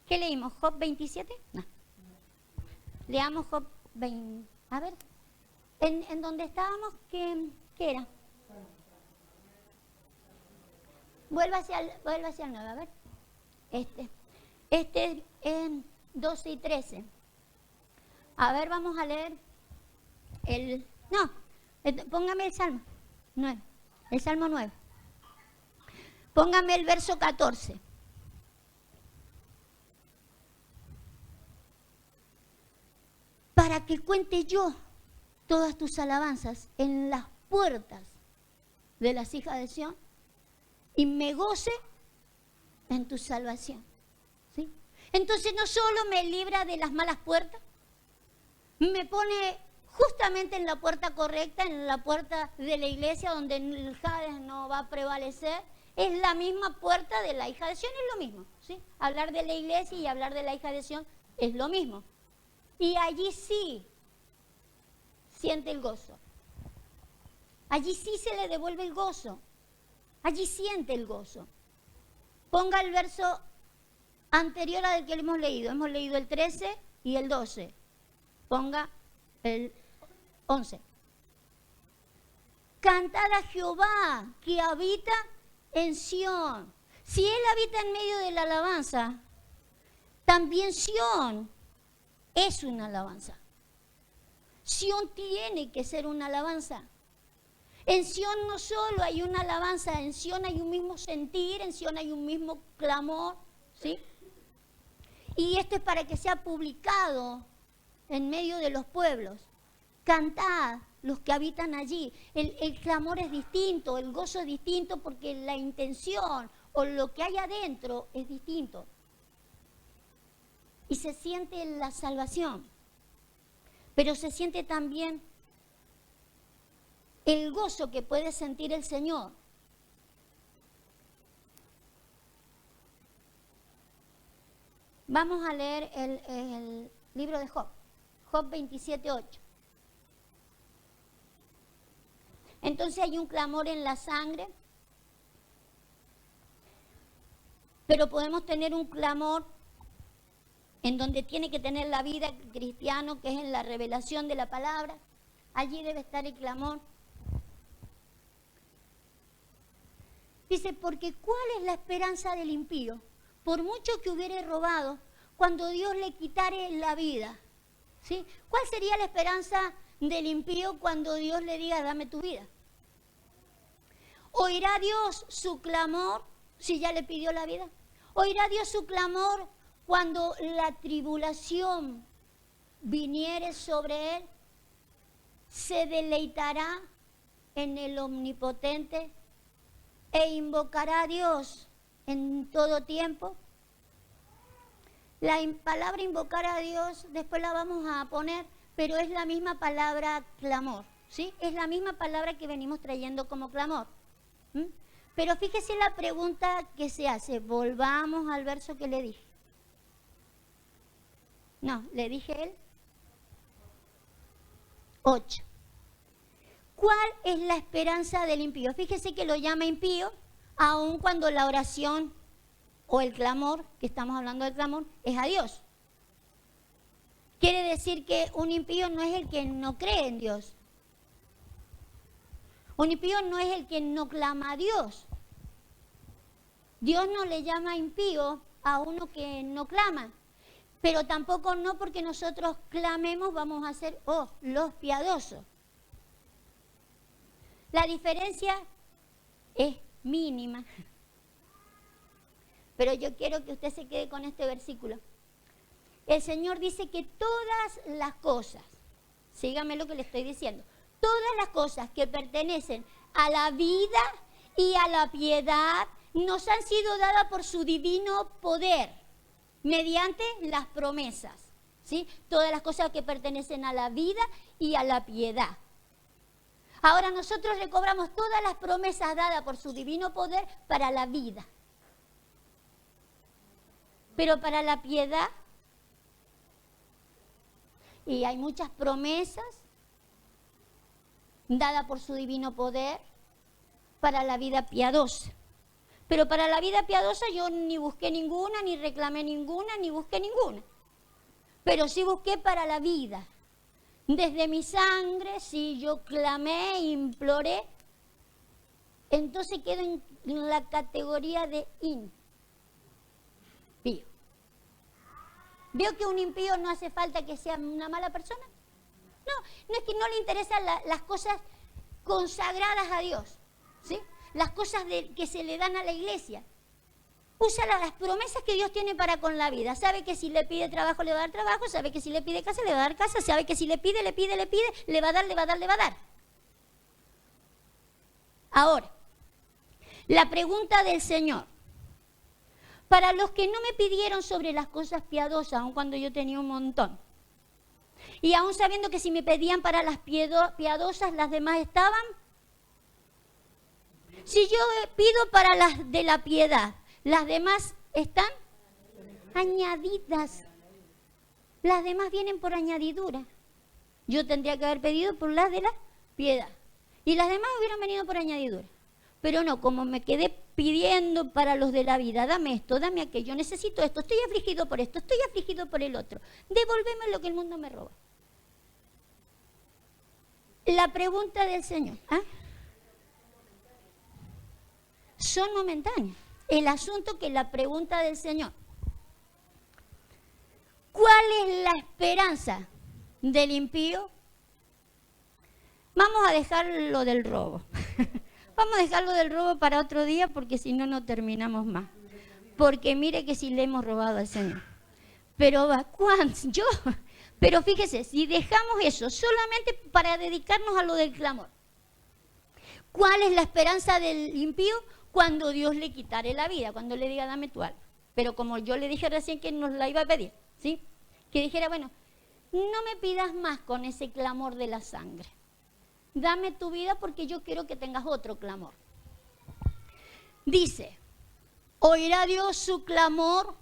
¿Qué leímos? ¿Job 27? No. Leamos Job 20. A ver, en donde estábamos, ¿qué era? Vuelva hacia el 9, a ver. Este es 12 y 13. A ver, vamos a leer póngame el Salmo 9. El Salmo 9. Póngame el verso 14. Para que cuente yo todas tus alabanzas en las puertas de las hijas de Sión y me goce en tu salvación. ¿Sí? Entonces no solo me libra de las malas puertas, me pone justamente en la puerta correcta, en la puerta de la iglesia donde el Hades no va a prevalecer. Es la misma puerta de la hija de Sión, es lo mismo. ¿Sí? Hablar de la iglesia y hablar de la hija de Sión es lo mismo. Y allí sí siente el gozo. Allí sí se le devuelve el gozo. Allí siente el gozo. Ponga el verso anterior al que hemos leído. Hemos leído el 13 y el 12. Ponga el 11. Cantad a Jehová que habita en Sión. Si Él habita en medio de la alabanza, también Sión es una alabanza. Sión tiene que ser una alabanza. En Sión no solo hay una alabanza, en Sión hay un mismo sentir, en Sión hay un mismo clamor, ¿sí? Y esto es para que sea publicado en medio de los pueblos. Cantad los que habitan allí. El clamor es distinto, el gozo es distinto porque la intención o lo que hay adentro es distinto. Y se siente la salvación, pero se siente también el gozo que puede sentir el Señor. Vamos a leer el libro de Job, Job 27:8. Entonces hay un clamor en la sangre, pero podemos tener un clamor en donde tiene que tener la vida cristiano, que es en la revelación de la palabra. Allí debe estar el clamor. Dice, porque ¿cuál es la esperanza del impío? Por mucho que hubiere robado, cuando Dios le quitare la vida. ¿Sí? ¿Cuál sería la esperanza del impío cuando Dios le diga, dame tu vida? ¿Oirá Dios su clamor si ya le pidió la vida? ¿Oirá Dios su clamor cuando la tribulación viniere sobre él? ¿Se deleitará en el Omnipotente e invocará a Dios en todo tiempo? La palabra invocar a Dios, después la vamos a poner, pero es la misma palabra clamor, ¿sí? Es la misma palabra que venimos trayendo como clamor. Pero fíjese la pregunta que se hace. Volvamos al verso que le dije. No, le dije el 8. ¿Cuál es la esperanza del impío? Fíjese que lo llama impío, aun cuando la oración o el clamor, que estamos hablando del clamor, es a Dios. Quiere decir que un impío no es el que no cree en Dios. Un impío no es el que no clama a Dios. Dios no le llama impío a uno que no clama. Pero tampoco no porque nosotros clamemos vamos a ser los piadosos. La diferencia es mínima. Pero yo quiero que usted se quede con este versículo. el Señor dice que todas las cosas, sígame lo que le estoy diciendo, todas las cosas que pertenecen a la vida y a la piedad nos han sido dadas por su divino poder, mediante las promesas, ¿sí? Todas las cosas que pertenecen a la vida y a la piedad. Ahora nosotros recobramos todas las promesas dadas por su divino poder para la vida. Pero para la piedad, y hay muchas promesas dadas por su divino poder para la vida piadosa. Pero para la vida piadosa yo ni busqué ninguna, ni reclamé ninguna, ni busqué ninguna. Pero sí busqué para la vida. Desde mi sangre, sí, yo clamé, imploré. Entonces quedo en la categoría de impío. ¿Veo que un impío no hace falta que sea una mala persona? No es que no le interesan las cosas consagradas a Dios, ¿sí? Las cosas que se le dan a la iglesia. Usa las promesas que Dios tiene para con la vida. Sabe que si le pide trabajo, le va a dar trabajo. Sabe que si le pide casa, le va a dar casa. Sabe que si le pide, le va a dar, le va a dar, le va a dar. Ahora, la pregunta del Señor. Para los que no me pidieron sobre las cosas piadosas, aun cuando yo tenía un montón, y aun sabiendo que si me pedían para las piadosas, las demás estaban. Si yo pido para las de la piedad, las demás están añadidas. Las demás vienen por añadidura. Yo tendría que haber pedido por las de la piedad. Y las demás hubieran venido por añadidura. Pero no, como me quedé pidiendo para los de la vida, dame esto, dame aquello, necesito esto, estoy afligido por esto, estoy afligido por el otro. Devolveme lo que el mundo me roba. La pregunta del Señor, son momentáneos. El asunto que la pregunta del Señor, ¿cuál es la esperanza del impío? Vamos a dejar lo del robo. Vamos a dejarlo del robo para otro día porque si no, no terminamos más. Porque mire que si le hemos robado al Señor. Pero pero fíjese, si dejamos eso solamente para dedicarnos a lo del clamor, ¿cuál es la esperanza del impío? Cuando Dios le quitare la vida, cuando le diga dame tu alma. Pero como yo le dije recién que nos la iba a pedir, ¿sí? Que dijera, bueno, no me pidas más con ese clamor de la sangre. Dame tu vida porque yo quiero que tengas otro clamor. Dice, oirá Dios su clamor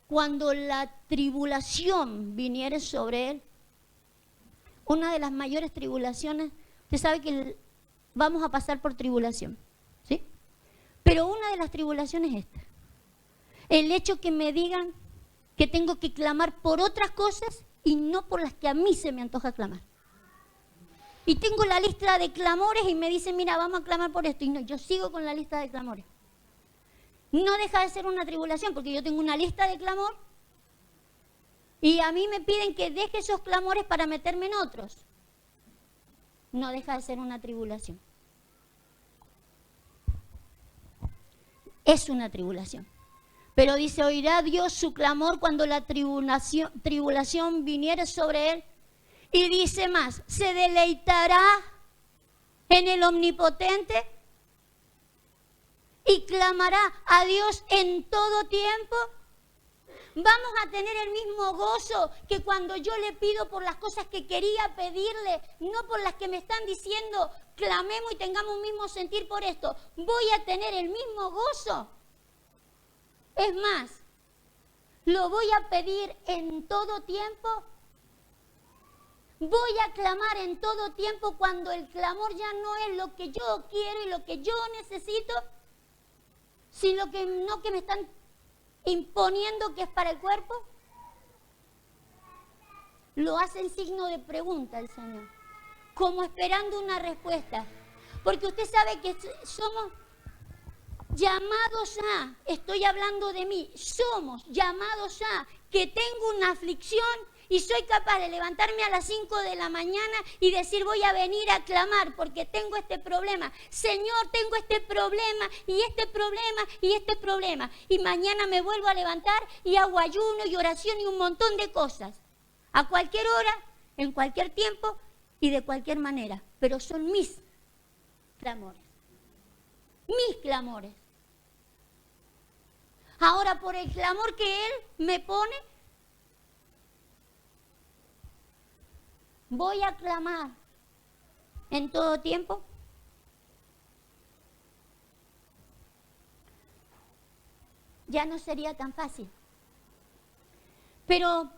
cuando la tribulación viniere sobre él. Una de las mayores tribulaciones, usted sabe que vamos a pasar por tribulación, ¿sí? Pero una de las tribulaciones es esta. El hecho que me digan que tengo que clamar por otras cosas y no por las que a mí se me antoja clamar. Y tengo la lista de clamores y me dicen, mira, vamos a clamar por esto. Y no, yo sigo con la lista de clamores. No deja de ser una tribulación porque yo tengo una lista de clamor y a mí me piden que deje esos clamores para meterme en otros. No deja de ser una tribulación. Es una tribulación. Pero dice, oirá Dios su clamor cuando la tribulación viniere sobre él. Y dice más, se deleitará en el Omnipotente y clamará a Dios en todo tiempo. Vamos a tener el mismo gozo que cuando yo le pido por las cosas que quería pedirle, no por las que me están diciendo, clamemos y tengamos un mismo sentir por esto. Voy a tener el mismo gozo. Es más, lo voy a pedir en todo tiempo. Voy a clamar en todo tiempo cuando el clamor ya no es lo que yo quiero y lo que yo necesito, sino que me están imponiendo que es para el cuerpo. Lo hace en signo de pregunta el Señor, como esperando una respuesta. Porque usted sabe que somos llamados estoy hablando de mí, somos llamados que tengo una aflicción y soy capaz de levantarme a las 5 de la mañana y decir voy a venir a clamar porque tengo este problema. Señor, tengo este problema y este problema y este problema. Y mañana me vuelvo a levantar y hago ayuno y oración y un montón de cosas. A cualquier hora, en cualquier tiempo y de cualquier manera. Pero son mis clamores. Mis clamores. Ahora, por el clamor que Él me pone, voy a clamar en todo tiempo. Ya no sería tan fácil. Pero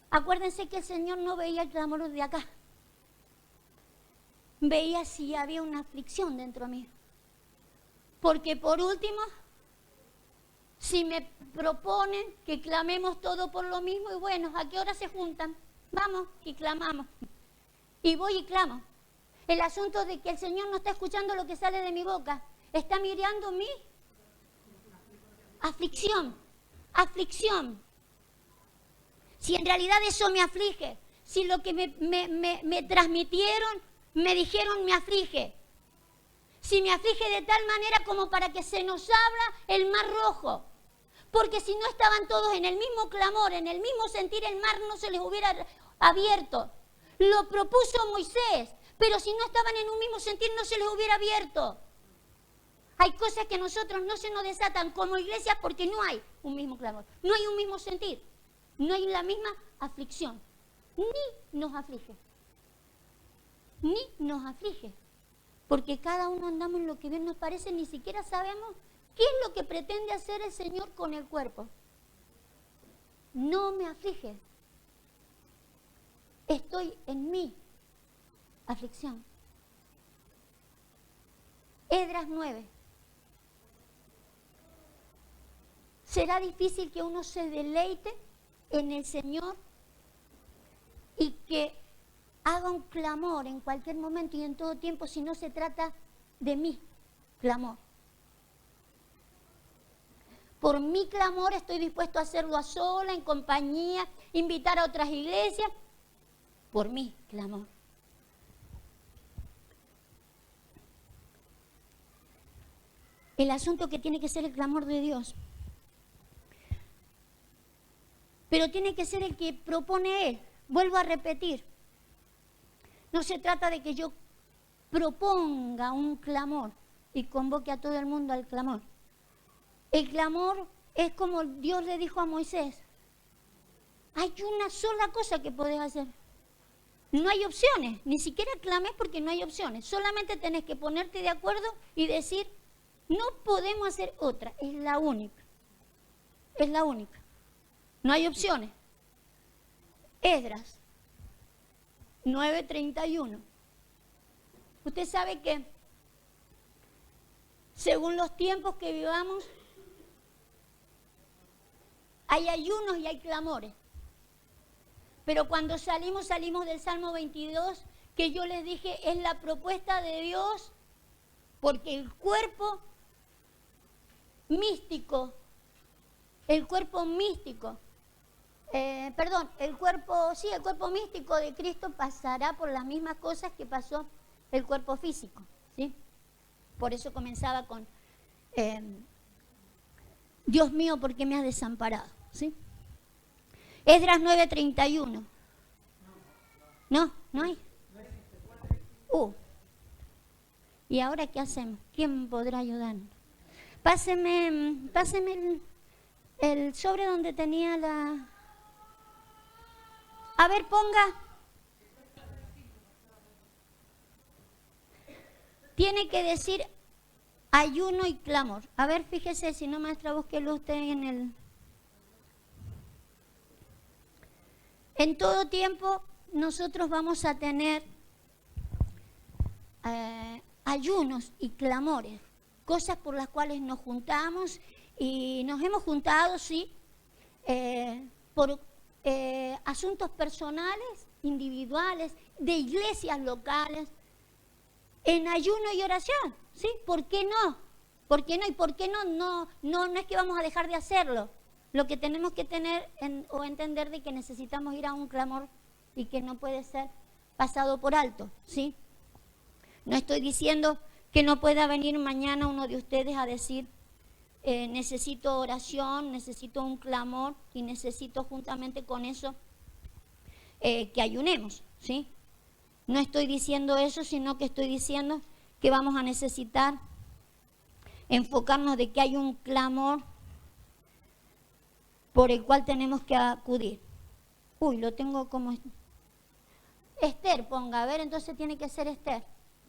acuérdense que el Señor no veía el clamor de acá. Veía si había una aflicción dentro de mí. Porque por último, si me proponen que clamemos todo por lo mismo, y bueno, ¿a qué hora se juntan? Vamos y clamamos. Y voy y clamo. El asunto de que el Señor no está escuchando lo que sale de mi boca, está mirando mi aflicción. Aflicción. Si en realidad eso me aflige, si lo que me transmitieron, me dijeron me aflige. Si me aflige de tal manera como para que se nos abra el mar rojo. Porque si no estaban todos en el mismo clamor, en el mismo sentir, el mar no se les hubiera abierto. Lo propuso Moisés, pero si no estaban en un mismo sentir, no se les hubiera abierto. Hay cosas que a nosotros no se nos desatan como iglesia porque no hay un mismo clamor, no hay un mismo sentir, no hay la misma aflicción. Ni nos aflige. Ni nos aflige. Porque cada uno andamos en lo que bien nos parece, ni siquiera sabemos qué es lo que pretende hacer el Señor con el cuerpo. No me aflige. Estoy en mi aflicción. Esdras 9. Será difícil que uno se deleite en el Señor y que haga un clamor en cualquier momento y en todo tiempo si no se trata de mi clamor. Por mi clamor estoy dispuesto a hacerlo a sola, en compañía, invitar a otras iglesias. Por mi clamor. El asunto que tiene que ser el clamor de Dios. Pero tiene que ser el que propone Él. Vuelvo a repetir. No se trata de que yo proponga un clamor y convoque a todo el mundo al clamor. El clamor es como Dios le dijo a Moisés. Hay una sola cosa que podés hacer. No hay opciones. Ni siquiera clames porque no hay opciones. Solamente tenés que ponerte de acuerdo y decir, no podemos hacer otra. Es la única. Es la única. No hay opciones. Esdras 9:31. Usted sabe que según los tiempos que vivamos, hay ayunos y hay clamores. Pero cuando salimos del Salmo 22, que yo les dije, es la propuesta de Dios, porque el cuerpo místico, el cuerpo místico místico de Cristo pasará por las mismas cosas que pasó el cuerpo físico, ¿sí? Por eso comenzaba con, Dios mío, ¿por qué me has desamparado? ¿Sí? Esdras 9:31. No hay. ¿Y ahora qué hacemos? ¿Quién podrá ayudarnos? Páseme el sobre donde tenía la... A ver, ponga. Tiene que decir ayuno y clamor. A ver, fíjese, si no, maestra, búsquelo usted en el... En todo tiempo nosotros vamos a tener ayunos y clamores, cosas por las cuales nos juntamos y nos hemos juntado, sí, por asuntos personales, individuales, de iglesias locales, en ayuno y oración, ¿sí? ¿Por qué no? ¿Por qué no? ¿Y por qué no? No es que vamos a dejar de hacerlo. lo que tenemos que tener o entender de que necesitamos ir a un clamor y que no puede ser pasado por alto, ¿sí? No estoy diciendo que no pueda venir mañana uno de ustedes a decir, necesito oración, necesito un clamor y necesito juntamente con eso que ayunemos, ¿sí? No estoy diciendo eso, sino que estoy diciendo que vamos a necesitar enfocarnos de que hay un clamor por el cual tenemos que acudir. Uy, lo tengo como... Esther, ponga, a ver, entonces tiene que ser Esther.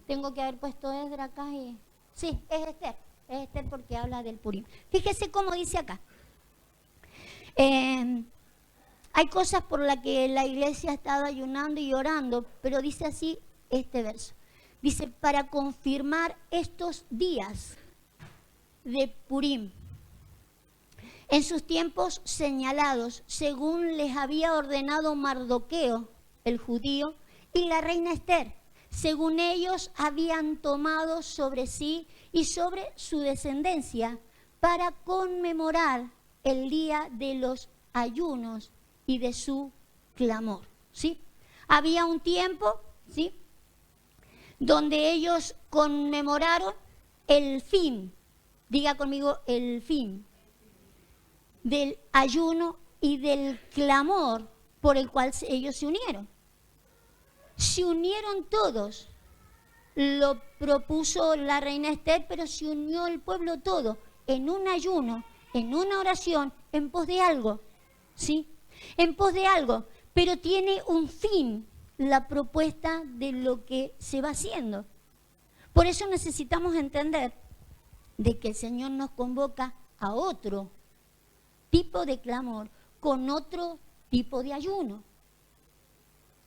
Tengo que haber puesto Esdra acá y... Sí, es Esther porque habla del Purim. Fíjese cómo dice acá. Hay cosas por las que la iglesia ha estado ayunando y orando, pero dice así este verso. Dice, para confirmar estos días de Purim, en sus tiempos señalados, según les había ordenado Mardoqueo, el judío, y la reina Esther, según ellos habían tomado sobre sí y sobre su descendencia, para conmemorar el día de los ayunos y de su clamor, ¿sí? Había un tiempo, ¿sí?, donde ellos conmemoraron el fin, diga conmigo, el fin del ayuno y del clamor por el cual ellos se unieron. Se unieron todos, lo propuso la reina Esther, pero se unió el pueblo todo en un ayuno, en una oración, en pos de algo, ¿sí? En pos de algo, pero tiene un fin la propuesta de lo que se va haciendo. Por eso necesitamos entender de que el Señor nos convoca a otro tipo de clamor, con otro tipo de ayuno,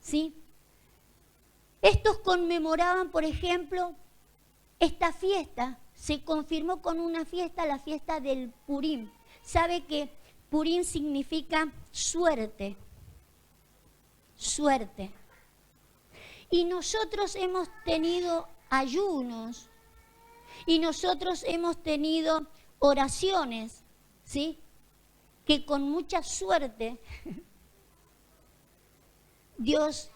¿sí? Estos conmemoraban, por ejemplo, esta fiesta, se confirmó con una fiesta, la fiesta del Purim. ¿Sabe que Purim significa suerte? Suerte. Y nosotros hemos tenido ayunos, y nosotros hemos tenido oraciones, ¿sí?, que con mucha suerte Dios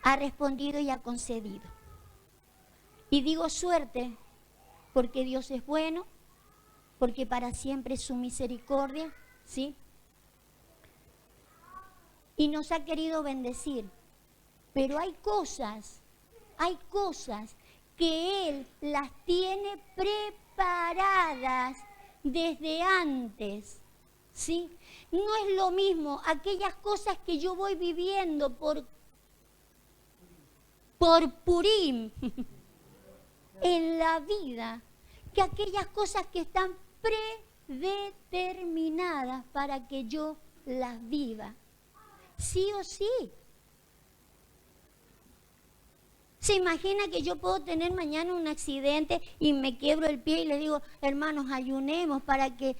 ha respondido y ha concedido. Y digo suerte porque Dios es bueno, porque para siempre es su misericordia, ¿sí? Y nos ha querido bendecir. Pero hay cosas que Él las tiene preparadas desde antes, ¿sí? No es lo mismo aquellas cosas que yo voy viviendo por Purim en la vida, que aquellas cosas que están predeterminadas para que yo las viva. Sí o sí. ¿Se imagina que yo puedo tener mañana un accidente y me quiebro el pie y les digo, hermanos, ayunemos para que,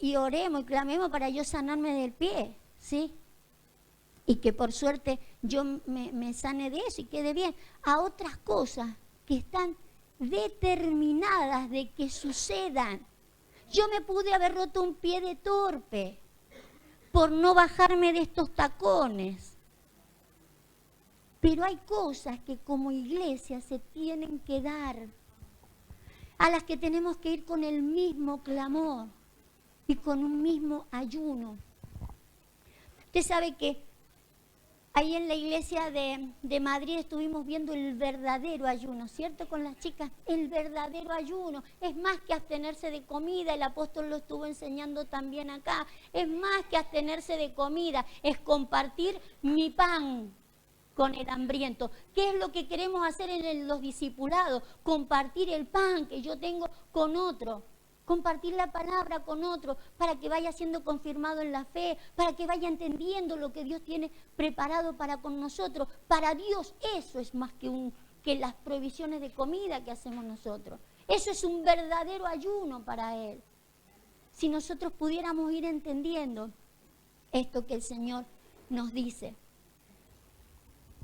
y oremos y clamemos para yo sanarme del pie? ¿Sí? Y que por suerte yo me sane de eso y quede bien. A otras cosas que están determinadas de que sucedan. Yo me pude haber roto un pie de torpe por no bajarme de estos tacones. Pero hay cosas que como iglesia se tienen que dar, a las que tenemos que ir con el mismo clamor y con un mismo ayuno. Usted sabe que ahí en la iglesia de Madrid estuvimos viendo el verdadero ayuno, ¿cierto? Con las chicas, el verdadero ayuno. Es más que abstenerse de comida, el apóstol lo estuvo enseñando también acá. Es más que abstenerse de comida, es compartir mi pan con el hambriento. ¿Qué es lo que queremos hacer en los discipulados? Compartir el pan que yo tengo con otro. Compartir la palabra con otro para que vaya siendo confirmado en la fe, para que vaya entendiendo lo que Dios tiene preparado para con nosotros. Para Dios eso es más que las provisiones de comida que hacemos nosotros. Eso es un verdadero ayuno para Él. Si nosotros pudiéramos ir entendiendo esto que el Señor nos dice.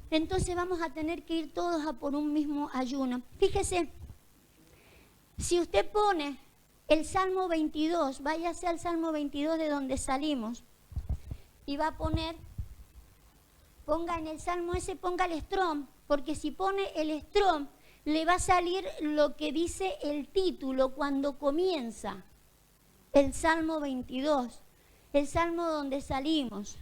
Entonces vamos a tener que ir todos a por un mismo ayuno. Fíjese, si usted pone el Salmo 22, váyase al Salmo 22 de donde salimos y va a poner, ponga en el Salmo ese, ponga el Strong, porque si pone el Strong le va a salir lo que dice el título cuando comienza el Salmo 22, el Salmo donde salimos,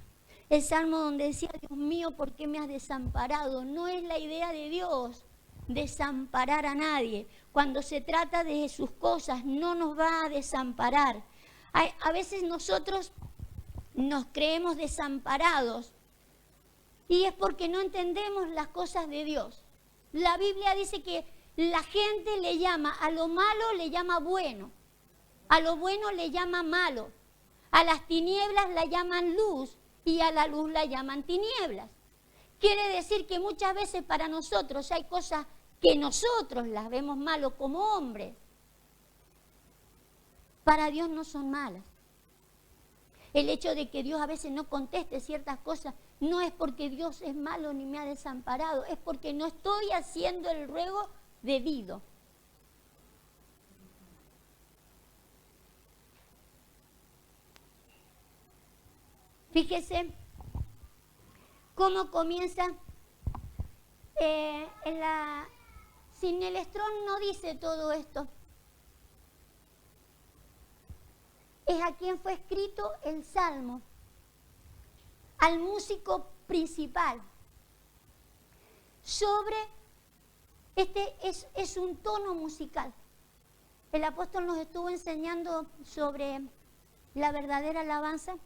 el Salmo donde decía, Dios mío, ¿por qué me has desamparado? No es la idea de Dios desamparar a nadie. Cuando se trata de sus cosas, no nos va a desamparar. A veces nosotros nos creemos desamparados y es porque no entendemos las cosas de Dios. La Biblia dice que la gente le llama, a lo malo le llama bueno, a lo bueno le llama malo, a las tinieblas la llaman luz y a la luz la llaman tinieblas. Quiere decir que muchas veces para nosotros hay cosas que nosotros las vemos malos como hombres. Para Dios no son malas. El hecho de que Dios a veces no conteste ciertas cosas no es porque Dios es malo ni me ha desamparado, es porque no estoy haciendo el ruego debido. Fíjese cómo comienza sin el Strong no dice todo esto. Es a quien fue escrito el Salmo, al músico principal. Sobre, es un tono musical. El apóstol nos estuvo enseñando sobre la verdadera alabanza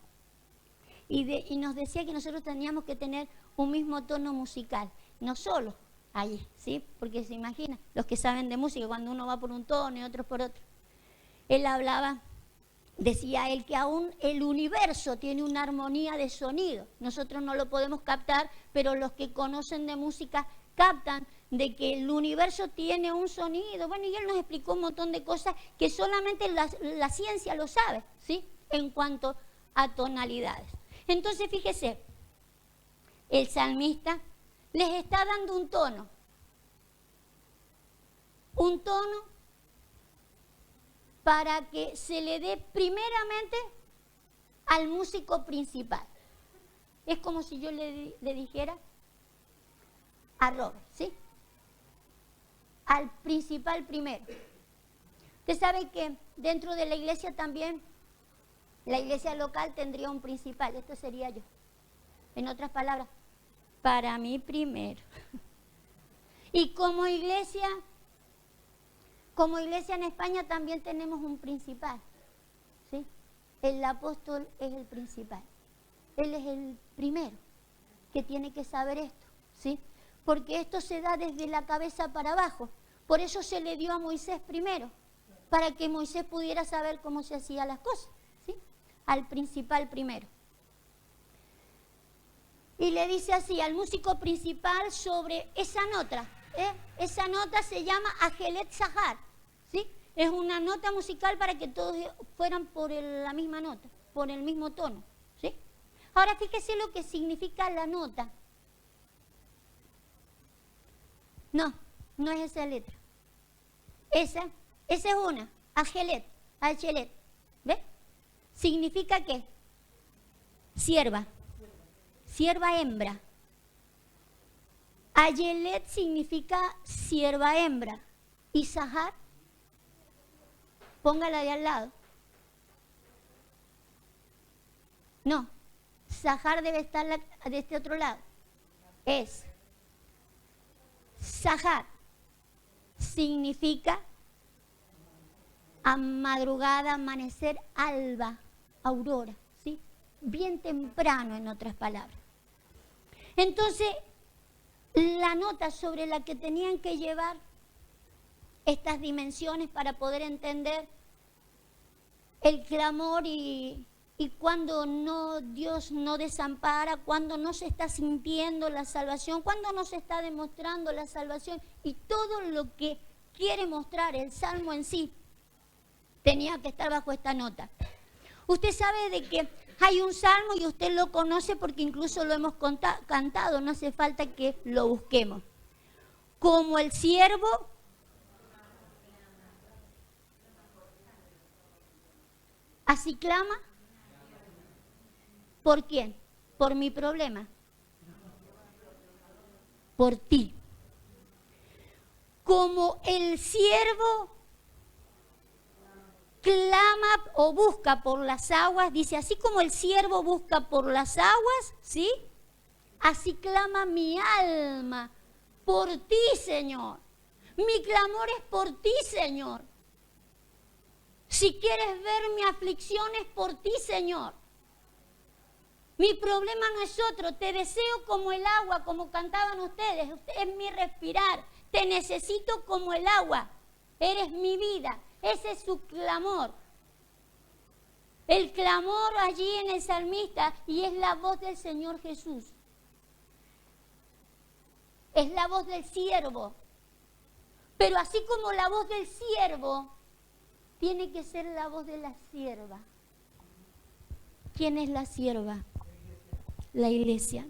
y nos decía que nosotros teníamos que tener un mismo tono musical, no solo ahí, ¿sí? Porque se imagina, los que saben de música, cuando uno va por un tono y otros por otro. Él hablaba, decía él que aún el universo tiene una armonía de sonido. Nosotros no lo podemos captar, pero los que conocen de música captan de que el universo tiene un sonido. Bueno, y él nos explicó un montón de cosas que solamente la ciencia lo sabe, ¿sí? En cuanto a tonalidades. Entonces, fíjese, el salmista les está dando un tono para que se le dé primeramente al músico principal. Es como si yo le dijera a Robert, ¿sí? Al principal primero. Usted sabe que dentro de la iglesia también, la iglesia local tendría un principal, esto sería yo. En otras palabras, para mí primero. Y como iglesia en España también tenemos un principal, ¿sí? El apóstol es el principal. Él es el primero que tiene que saber esto, ¿sí? Porque esto se da desde la cabeza para abajo. Por eso se le dio a Moisés primero, para que Moisés pudiera saber cómo se hacían las cosas, ¿sí? Al principal primero. Y le dice así al músico principal sobre esa nota. Esa nota se llama Ajelet Zahar, ¿sí? Es una nota musical para que todos fueran por la misma nota, por el mismo tono, ¿sí? Ahora fíjese lo que significa la nota. No es esa letra. Esa es una, Ajelet, ¿ve? ¿Significa qué? Sierva hembra. Ayelet significa sierva hembra. Y Zahar, póngala de al lado. No, Zahar debe estar de este otro lado. Es Zahar significa a madrugada, amanecer, alba, aurora, ¿sí? Bien temprano, en otras palabras. Entonces, la nota sobre la que tenían que llevar estas dimensiones para poder entender el clamor y cuando Dios no desampara, cuando no se está sintiendo la salvación, cuando no se está demostrando la salvación y todo lo que quiere mostrar el Salmo en sí, tenía que estar bajo esta nota. Usted sabe de que hay un salmo y usted lo conoce porque incluso lo hemos cantado, no hace falta que lo busquemos. Como el siervo Así clama. ¿Por quién? Por mi problema. Por ti. Como el siervo clama o busca por las aguas, dice, así como el siervo busca por las aguas, ¿sí? Así clama mi alma por ti, Señor. Mi clamor es por ti, Señor. Si quieres ver mi aflicción es por ti, Señor. Mi problema no es otro. Te deseo como el agua, como cantaban ustedes. Es mi respirar. Te necesito como el agua. Eres mi vida. Ese es su clamor. El clamor allí en el salmista, y es la voz del Señor Jesús. Es la voz del siervo. Pero así como la voz del siervo, tiene que ser la voz de la sierva. ¿Quién es la sierva? La iglesia.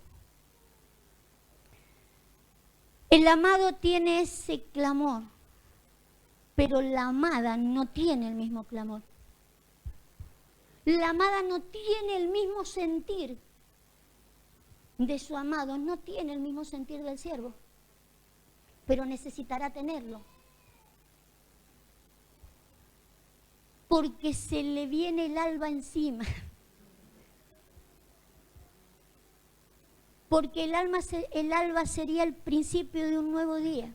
El amado tiene ese clamor, pero la amada no tiene el mismo clamor. La amada no tiene el mismo sentir de su amado, no tiene el mismo sentir del siervo, pero necesitará tenerlo. Porque se le viene el alba encima. Porque el alba sería el principio de un nuevo día,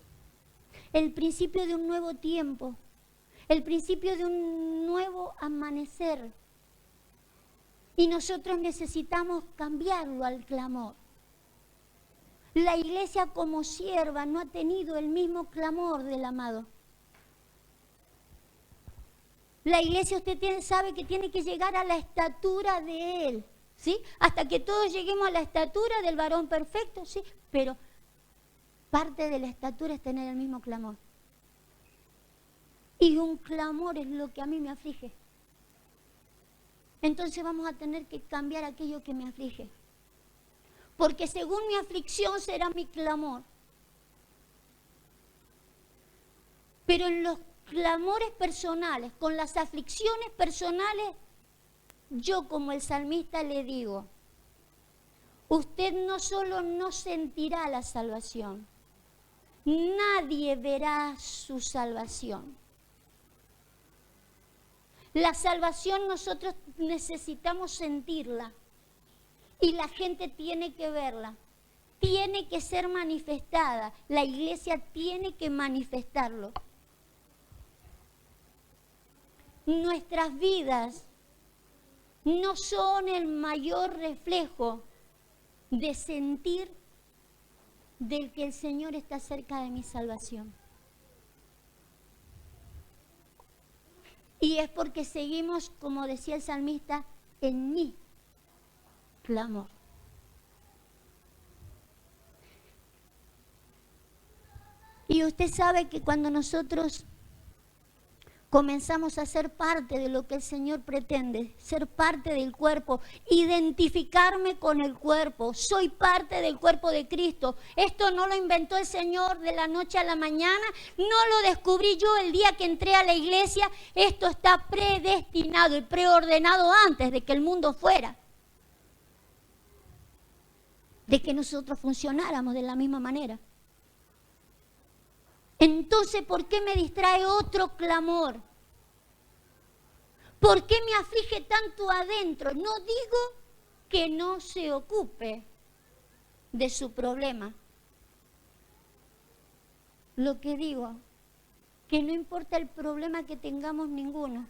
el principio de un nuevo tiempo, el principio de un nuevo amanecer. Y nosotros necesitamos cambiarlo al clamor. La iglesia como sierva no ha tenido el mismo clamor del amado. La iglesia, usted sabe que tiene que llegar a la estatura de Él, ¿sí? Hasta que todos lleguemos a la estatura del varón perfecto, ¿sí? Pero parte de la estatura es tener el mismo clamor. Y un clamor es lo que a mí me aflige. Entonces vamos a tener que cambiar aquello que me aflige. Porque según mi aflicción será mi clamor. Pero en los clamores personales, con las aflicciones personales, yo como el salmista le digo, usted no solo no sentirá la salvación, nadie verá su salvación. La salvación nosotros necesitamos sentirla y la gente tiene que verla, tiene que ser manifestada, la iglesia tiene que manifestarlo. Nuestras vidas no son el mayor reflejo de sentir del que el Señor está cerca de mi salvación. Y es porque seguimos, como decía el salmista, en mi clamor. Y usted sabe que cuando nosotros comenzamos a ser parte de lo que el Señor pretende, ser parte del cuerpo, identificarme con el cuerpo, soy parte del cuerpo de Cristo. Esto no lo inventó el Señor de la noche a la mañana, no lo descubrí yo el día que entré a la iglesia, esto está predestinado y preordenado antes de que el mundo fuera, de que nosotros funcionáramos de la misma manera. Entonces, ¿por qué me distrae otro clamor? ¿Por qué me aflige tanto adentro? No digo que no se ocupe de su problema. Lo que digo, que no importa el problema que tengamos ninguno,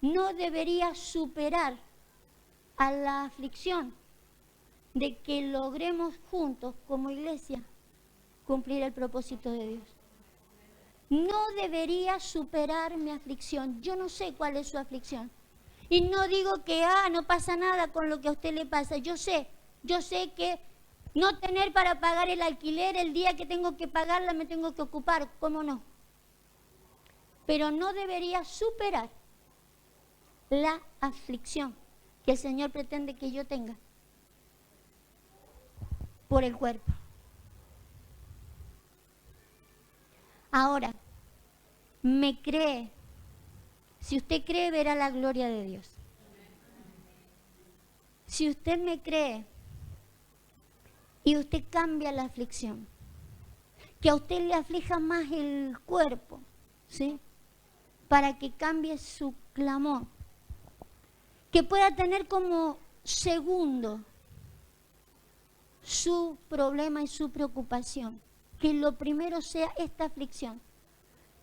no debería superar a la aflicción de que logremos juntos como iglesia cumplir el propósito de Dios. No debería superar mi aflicción. Yo no sé cuál es su aflicción. Y no digo que no pasa nada con lo que a usted le pasa. Yo sé que no tener para pagar el alquiler, el día que tengo que pagarla me tengo que ocupar, ¿cómo no? Pero no debería superar la aflicción que el Señor pretende que yo tenga por el cuerpo. Ahora, me cree. Si usted cree, verá la gloria de Dios. Si usted me cree y usted cambia la aflicción, que a usted le aflija más el cuerpo, ¿sí? Para que cambie su clamor, que pueda tener como segundo su problema y su preocupación, que lo primero sea esta aflicción,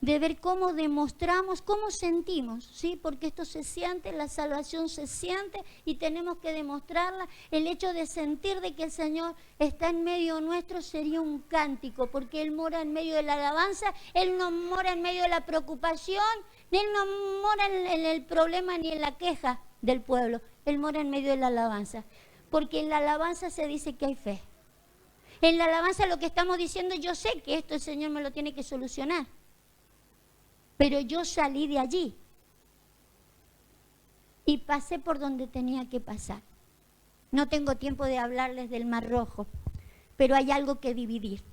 de ver cómo demostramos, cómo sentimos, ¿sí? Porque esto se siente, la salvación se siente y tenemos que demostrarla. El hecho de sentir de que el Señor está en medio nuestro sería un cántico, porque Él mora en medio de la alabanza, Él no mora en medio de la preocupación, Él no mora en el problema ni en la queja del pueblo, Él mora en medio de la alabanza, porque en la alabanza se dice que hay fe. En la alabanza lo que estamos diciendo, yo sé que esto el Señor me lo tiene que solucionar, pero yo salí de allí y pasé por donde tenía que pasar. No tengo tiempo de hablarles del Mar Rojo, pero hay algo que dividir.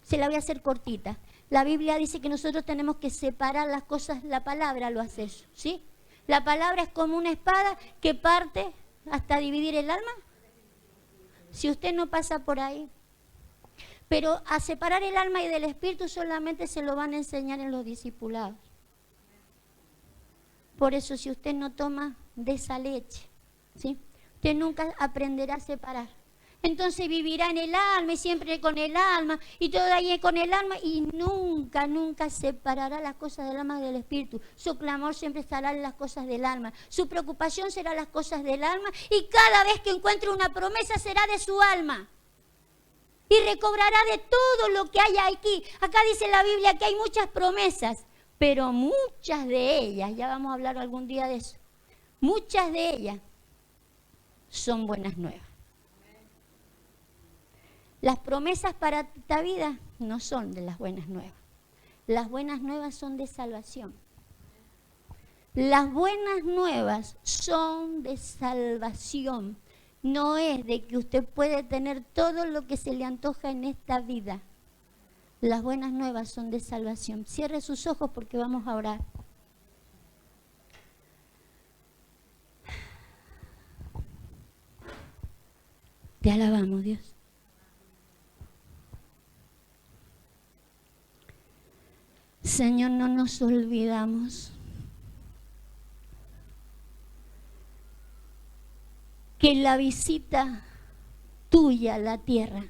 Se la voy a hacer cortita. La Biblia dice que nosotros tenemos que separar las cosas, la palabra lo hace eso, ¿sí? La palabra es como una espada que parte hasta dividir el alma. Si usted no pasa por ahí. Pero a separar el alma y del espíritu solamente se lo van a enseñar en los discipulados. Por eso si usted no toma de esa leche, ¿sí? Usted nunca aprenderá a separar. Entonces vivirá en el alma y siempre con el alma y todo ahí con el alma y nunca, nunca separará las cosas del alma del espíritu. Su clamor siempre estará en las cosas del alma. Su preocupación será las cosas del alma y cada vez que encuentre una promesa será de su alma. Y recobrará de todo lo que hay aquí. Acá dice la Biblia que hay muchas promesas, pero muchas de ellas, ya vamos a hablar algún día de eso, muchas de ellas son buenas nuevas. Las promesas para esta vida no son de las buenas nuevas. Las buenas nuevas son de salvación. Las buenas nuevas son de salvación. No es de que usted puede tener todo lo que se le antoja en esta vida. Las buenas nuevas son de salvación. Cierre sus ojos porque vamos a orar. Te alabamos, Dios. Señor, no nos olvidamos que la visita tuya a la tierra,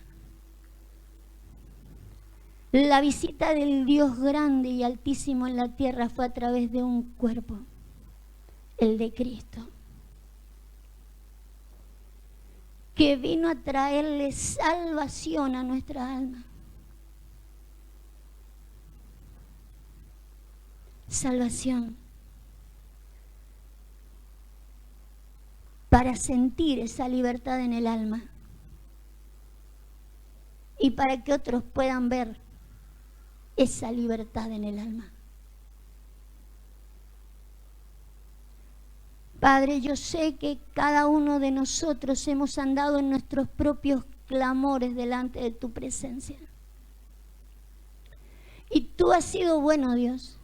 la visita del Dios grande y altísimo en la tierra fue a través de un cuerpo, el de Cristo, que vino a traerle salvación a nuestra alma. Salvación. Para sentir esa libertad en el alma y para que otros puedan ver esa libertad en el alma. Padre, yo sé que cada uno de nosotros hemos andado en nuestros propios clamores delante de tu presencia. Y tú has sido bueno, Dios,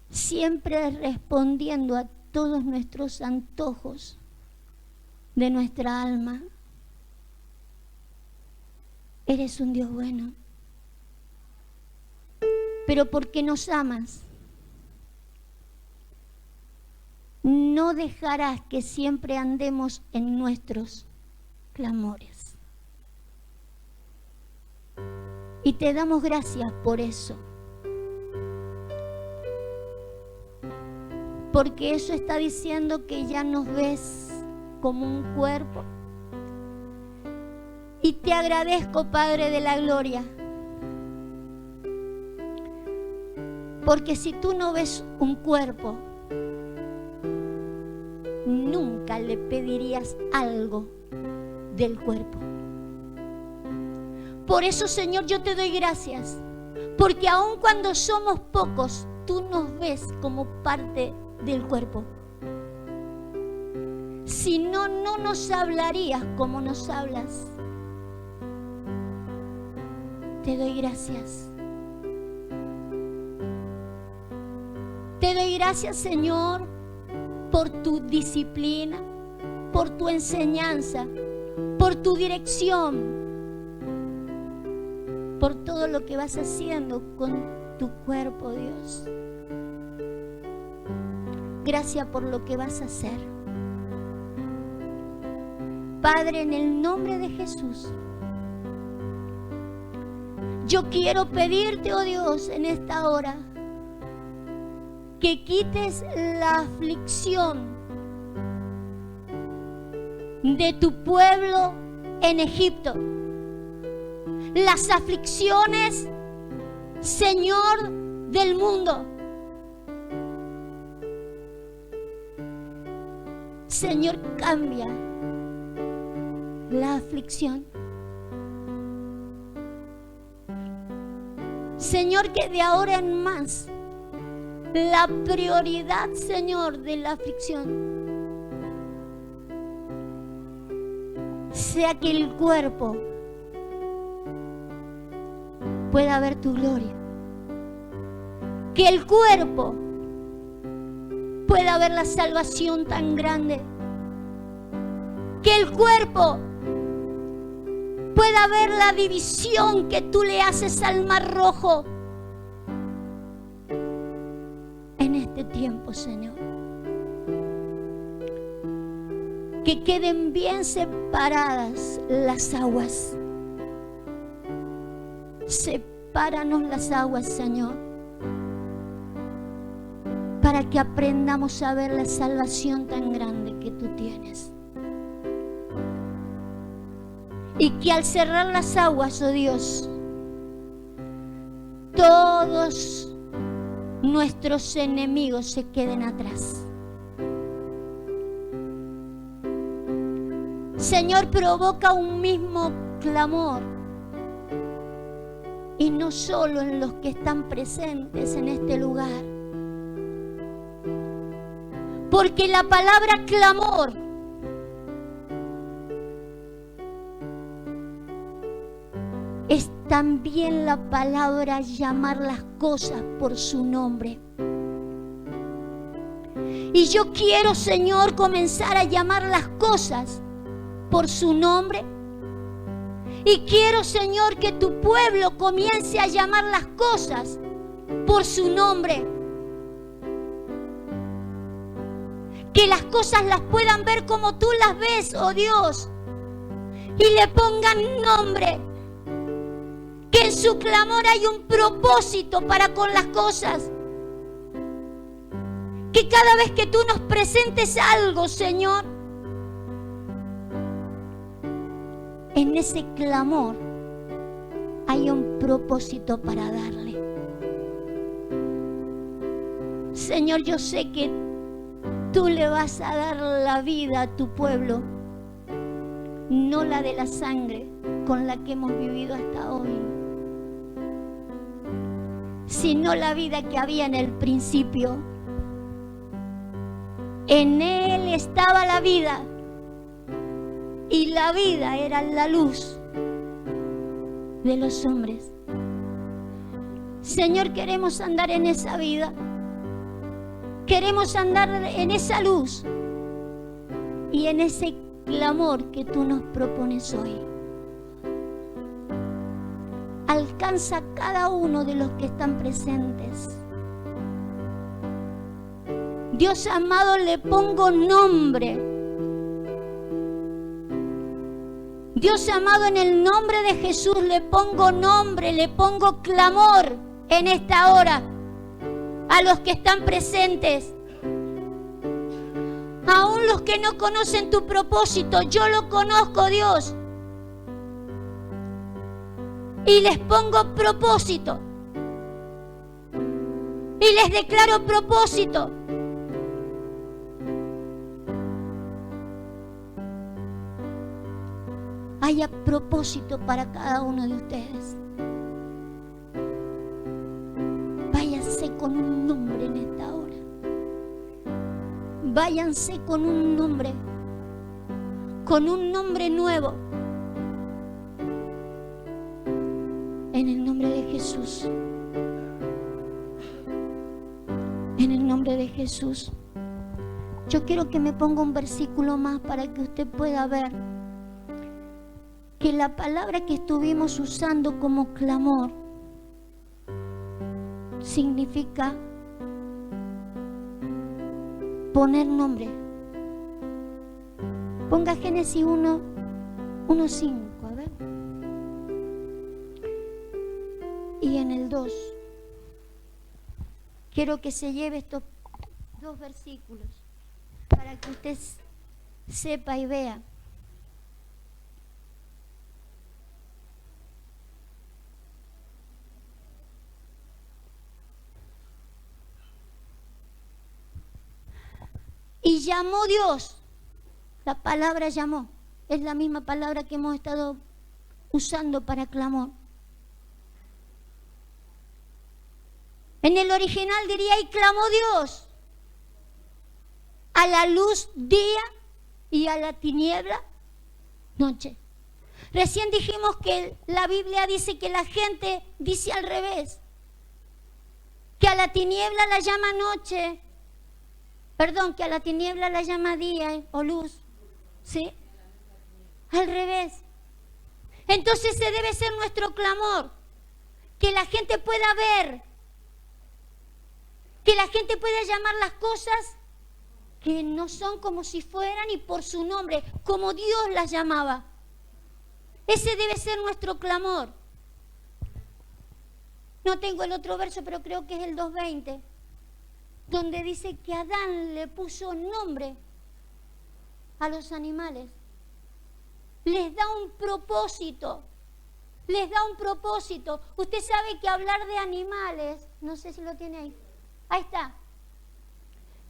siempre respondiendo a todos nuestros antojos de nuestra alma. Eres un Dios bueno, pero porque nos amas, no dejarás que siempre andemos en nuestros clamores. Y te damos gracias por eso. Porque eso está diciendo que ya nos ves como un cuerpo. Y te agradezco, Padre de la gloria. Porque si tú no ves un cuerpo, nunca le pedirías algo del cuerpo. Por eso, Señor, yo te doy gracias. Porque aun cuando somos pocos, tú nos ves como parte del cuerpo. Si no, no nos hablarías como nos hablas. Te doy gracias. Te doy gracias, Señor, por tu disciplina, por tu enseñanza, por tu dirección, por todo lo que vas haciendo con tu cuerpo, Dios. Gracias por lo que vas a hacer. Padre, en el nombre de Jesús, yo quiero pedirte, oh Dios, en esta hora, que quites la aflicción de tu pueblo en Egipto. Las aflicciones, Señor, del mundo. Señor, cambia la aflicción. Señor, que de ahora en más la prioridad, Señor, de la aflicción sea que el cuerpo pueda ver tu gloria, que el cuerpo pueda ver la salvación tan grande, que el cuerpo pueda ver la división que tú le haces al Mar Rojo en este tiempo, Señor. Que queden bien separadas las aguas. Sepáranos las aguas, Señor, para que aprendamos a ver la salvación tan grande que tú tienes. Y que al cerrar las aguas, oh Dios, todos nuestros enemigos se queden atrás. Señor, provoca un mismo clamor, y no solo en los que están presentes en este lugar, porque la palabra clamor es también la palabra llamar las cosas por su nombre. Y yo quiero, Señor, comenzar a llamar las cosas por su nombre. Y quiero, Señor, que tu pueblo comience a llamar las cosas por su nombre. Que las cosas las puedan ver como tú las ves, oh Dios, y le pongan nombre. Que en su clamor hay un propósito para con las cosas. Que cada vez que tú nos presentes algo, Señor, en ese clamor hay un propósito para darle. Señor, yo sé que tú le vas a dar la vida a tu pueblo, no la de la sangre con la que hemos vivido hasta hoy, sino la vida que había en el principio. En él estaba la vida, y la vida era la luz de los hombres. Señor, queremos andar en esa vida. Queremos andar en esa luz y en ese clamor que tú nos propones hoy. Alcanza a cada uno de los que están presentes. Dios amado, le pongo nombre. Dios amado, en el nombre de Jesús le pongo nombre, le pongo clamor en esta hora a los que están presentes. Aún los que no conocen tu propósito, yo lo conozco, Dios. Y les pongo propósito. Y les declaro propósito. Haya propósito para cada uno de ustedes. Váyanse con un nombre en esta hora. Váyanse con un nombre nuevo. En el nombre de Jesús. En el nombre de Jesús. Yo quiero que me ponga un versículo más para que usted pueda ver que la palabra que estuvimos usando como clamor significa poner nombre. Ponga Génesis 1:5, a ver. Y en el 2. Quiero que se lleve estos 2 versículos para que usted sepa y vea. Y llamó Dios. La palabra llamó es la misma palabra que hemos estado usando para clamor. En el original diría, y clamó Dios a la luz día y a la tiniebla noche. Recién dijimos que la Biblia dice que la gente dice al revés, que a la tiniebla la llama noche, perdón, que a la tiniebla la llama día o luz, ¿sí? Al revés. Entonces ese debe ser nuestro clamor, que la gente pueda ver, que la gente pueda llamar las cosas que no son como si fueran y por su nombre, como Dios las llamaba. Ese debe ser nuestro clamor. No tengo el otro verso, pero creo que es el 2:20, donde dice que Adán le puso nombre a los animales. Les da un propósito. Les da un propósito. Usted sabe que hablar de animales, no sé si lo tiene ahí. Ahí está.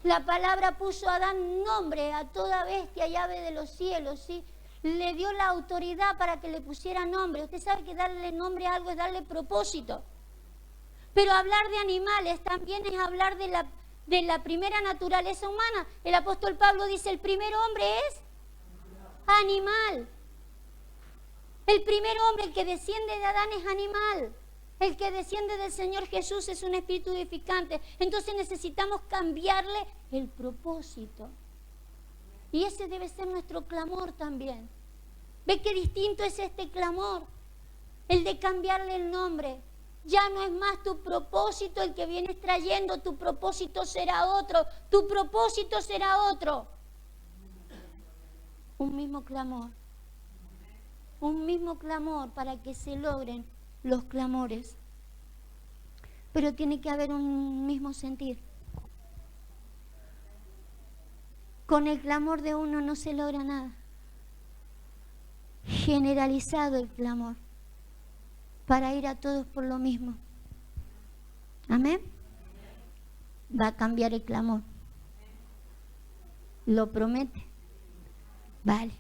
La palabra puso a Adán nombre a toda bestia y ave de los cielos, ¿sí? Le dio la autoridad para que le pusiera nombre. Usted sabe que darle nombre a algo es darle propósito. Pero hablar de animales también es hablar de la primera naturaleza humana. El apóstol Pablo dice, el primer hombre es animal. El primer hombre, el que desciende de Adán, es animal. El que desciende del Señor Jesús es un espíritu edificante. Entonces necesitamos cambiarle el propósito. Y ese debe ser nuestro clamor también. ¿Ve qué distinto es este clamor? El de cambiarle el nombre. Ya no es más tu propósito el que vienes trayendo, tu propósito será otro, tu propósito será otro. Un mismo clamor. Un mismo clamor para que se logren los clamores. Pero tiene que haber un mismo sentir. Con el clamor de uno no se logra nada. Generalizado el clamor para ir a todos por lo mismo. Amén. Va a cambiar el clamor. ¿Lo promete? Vale.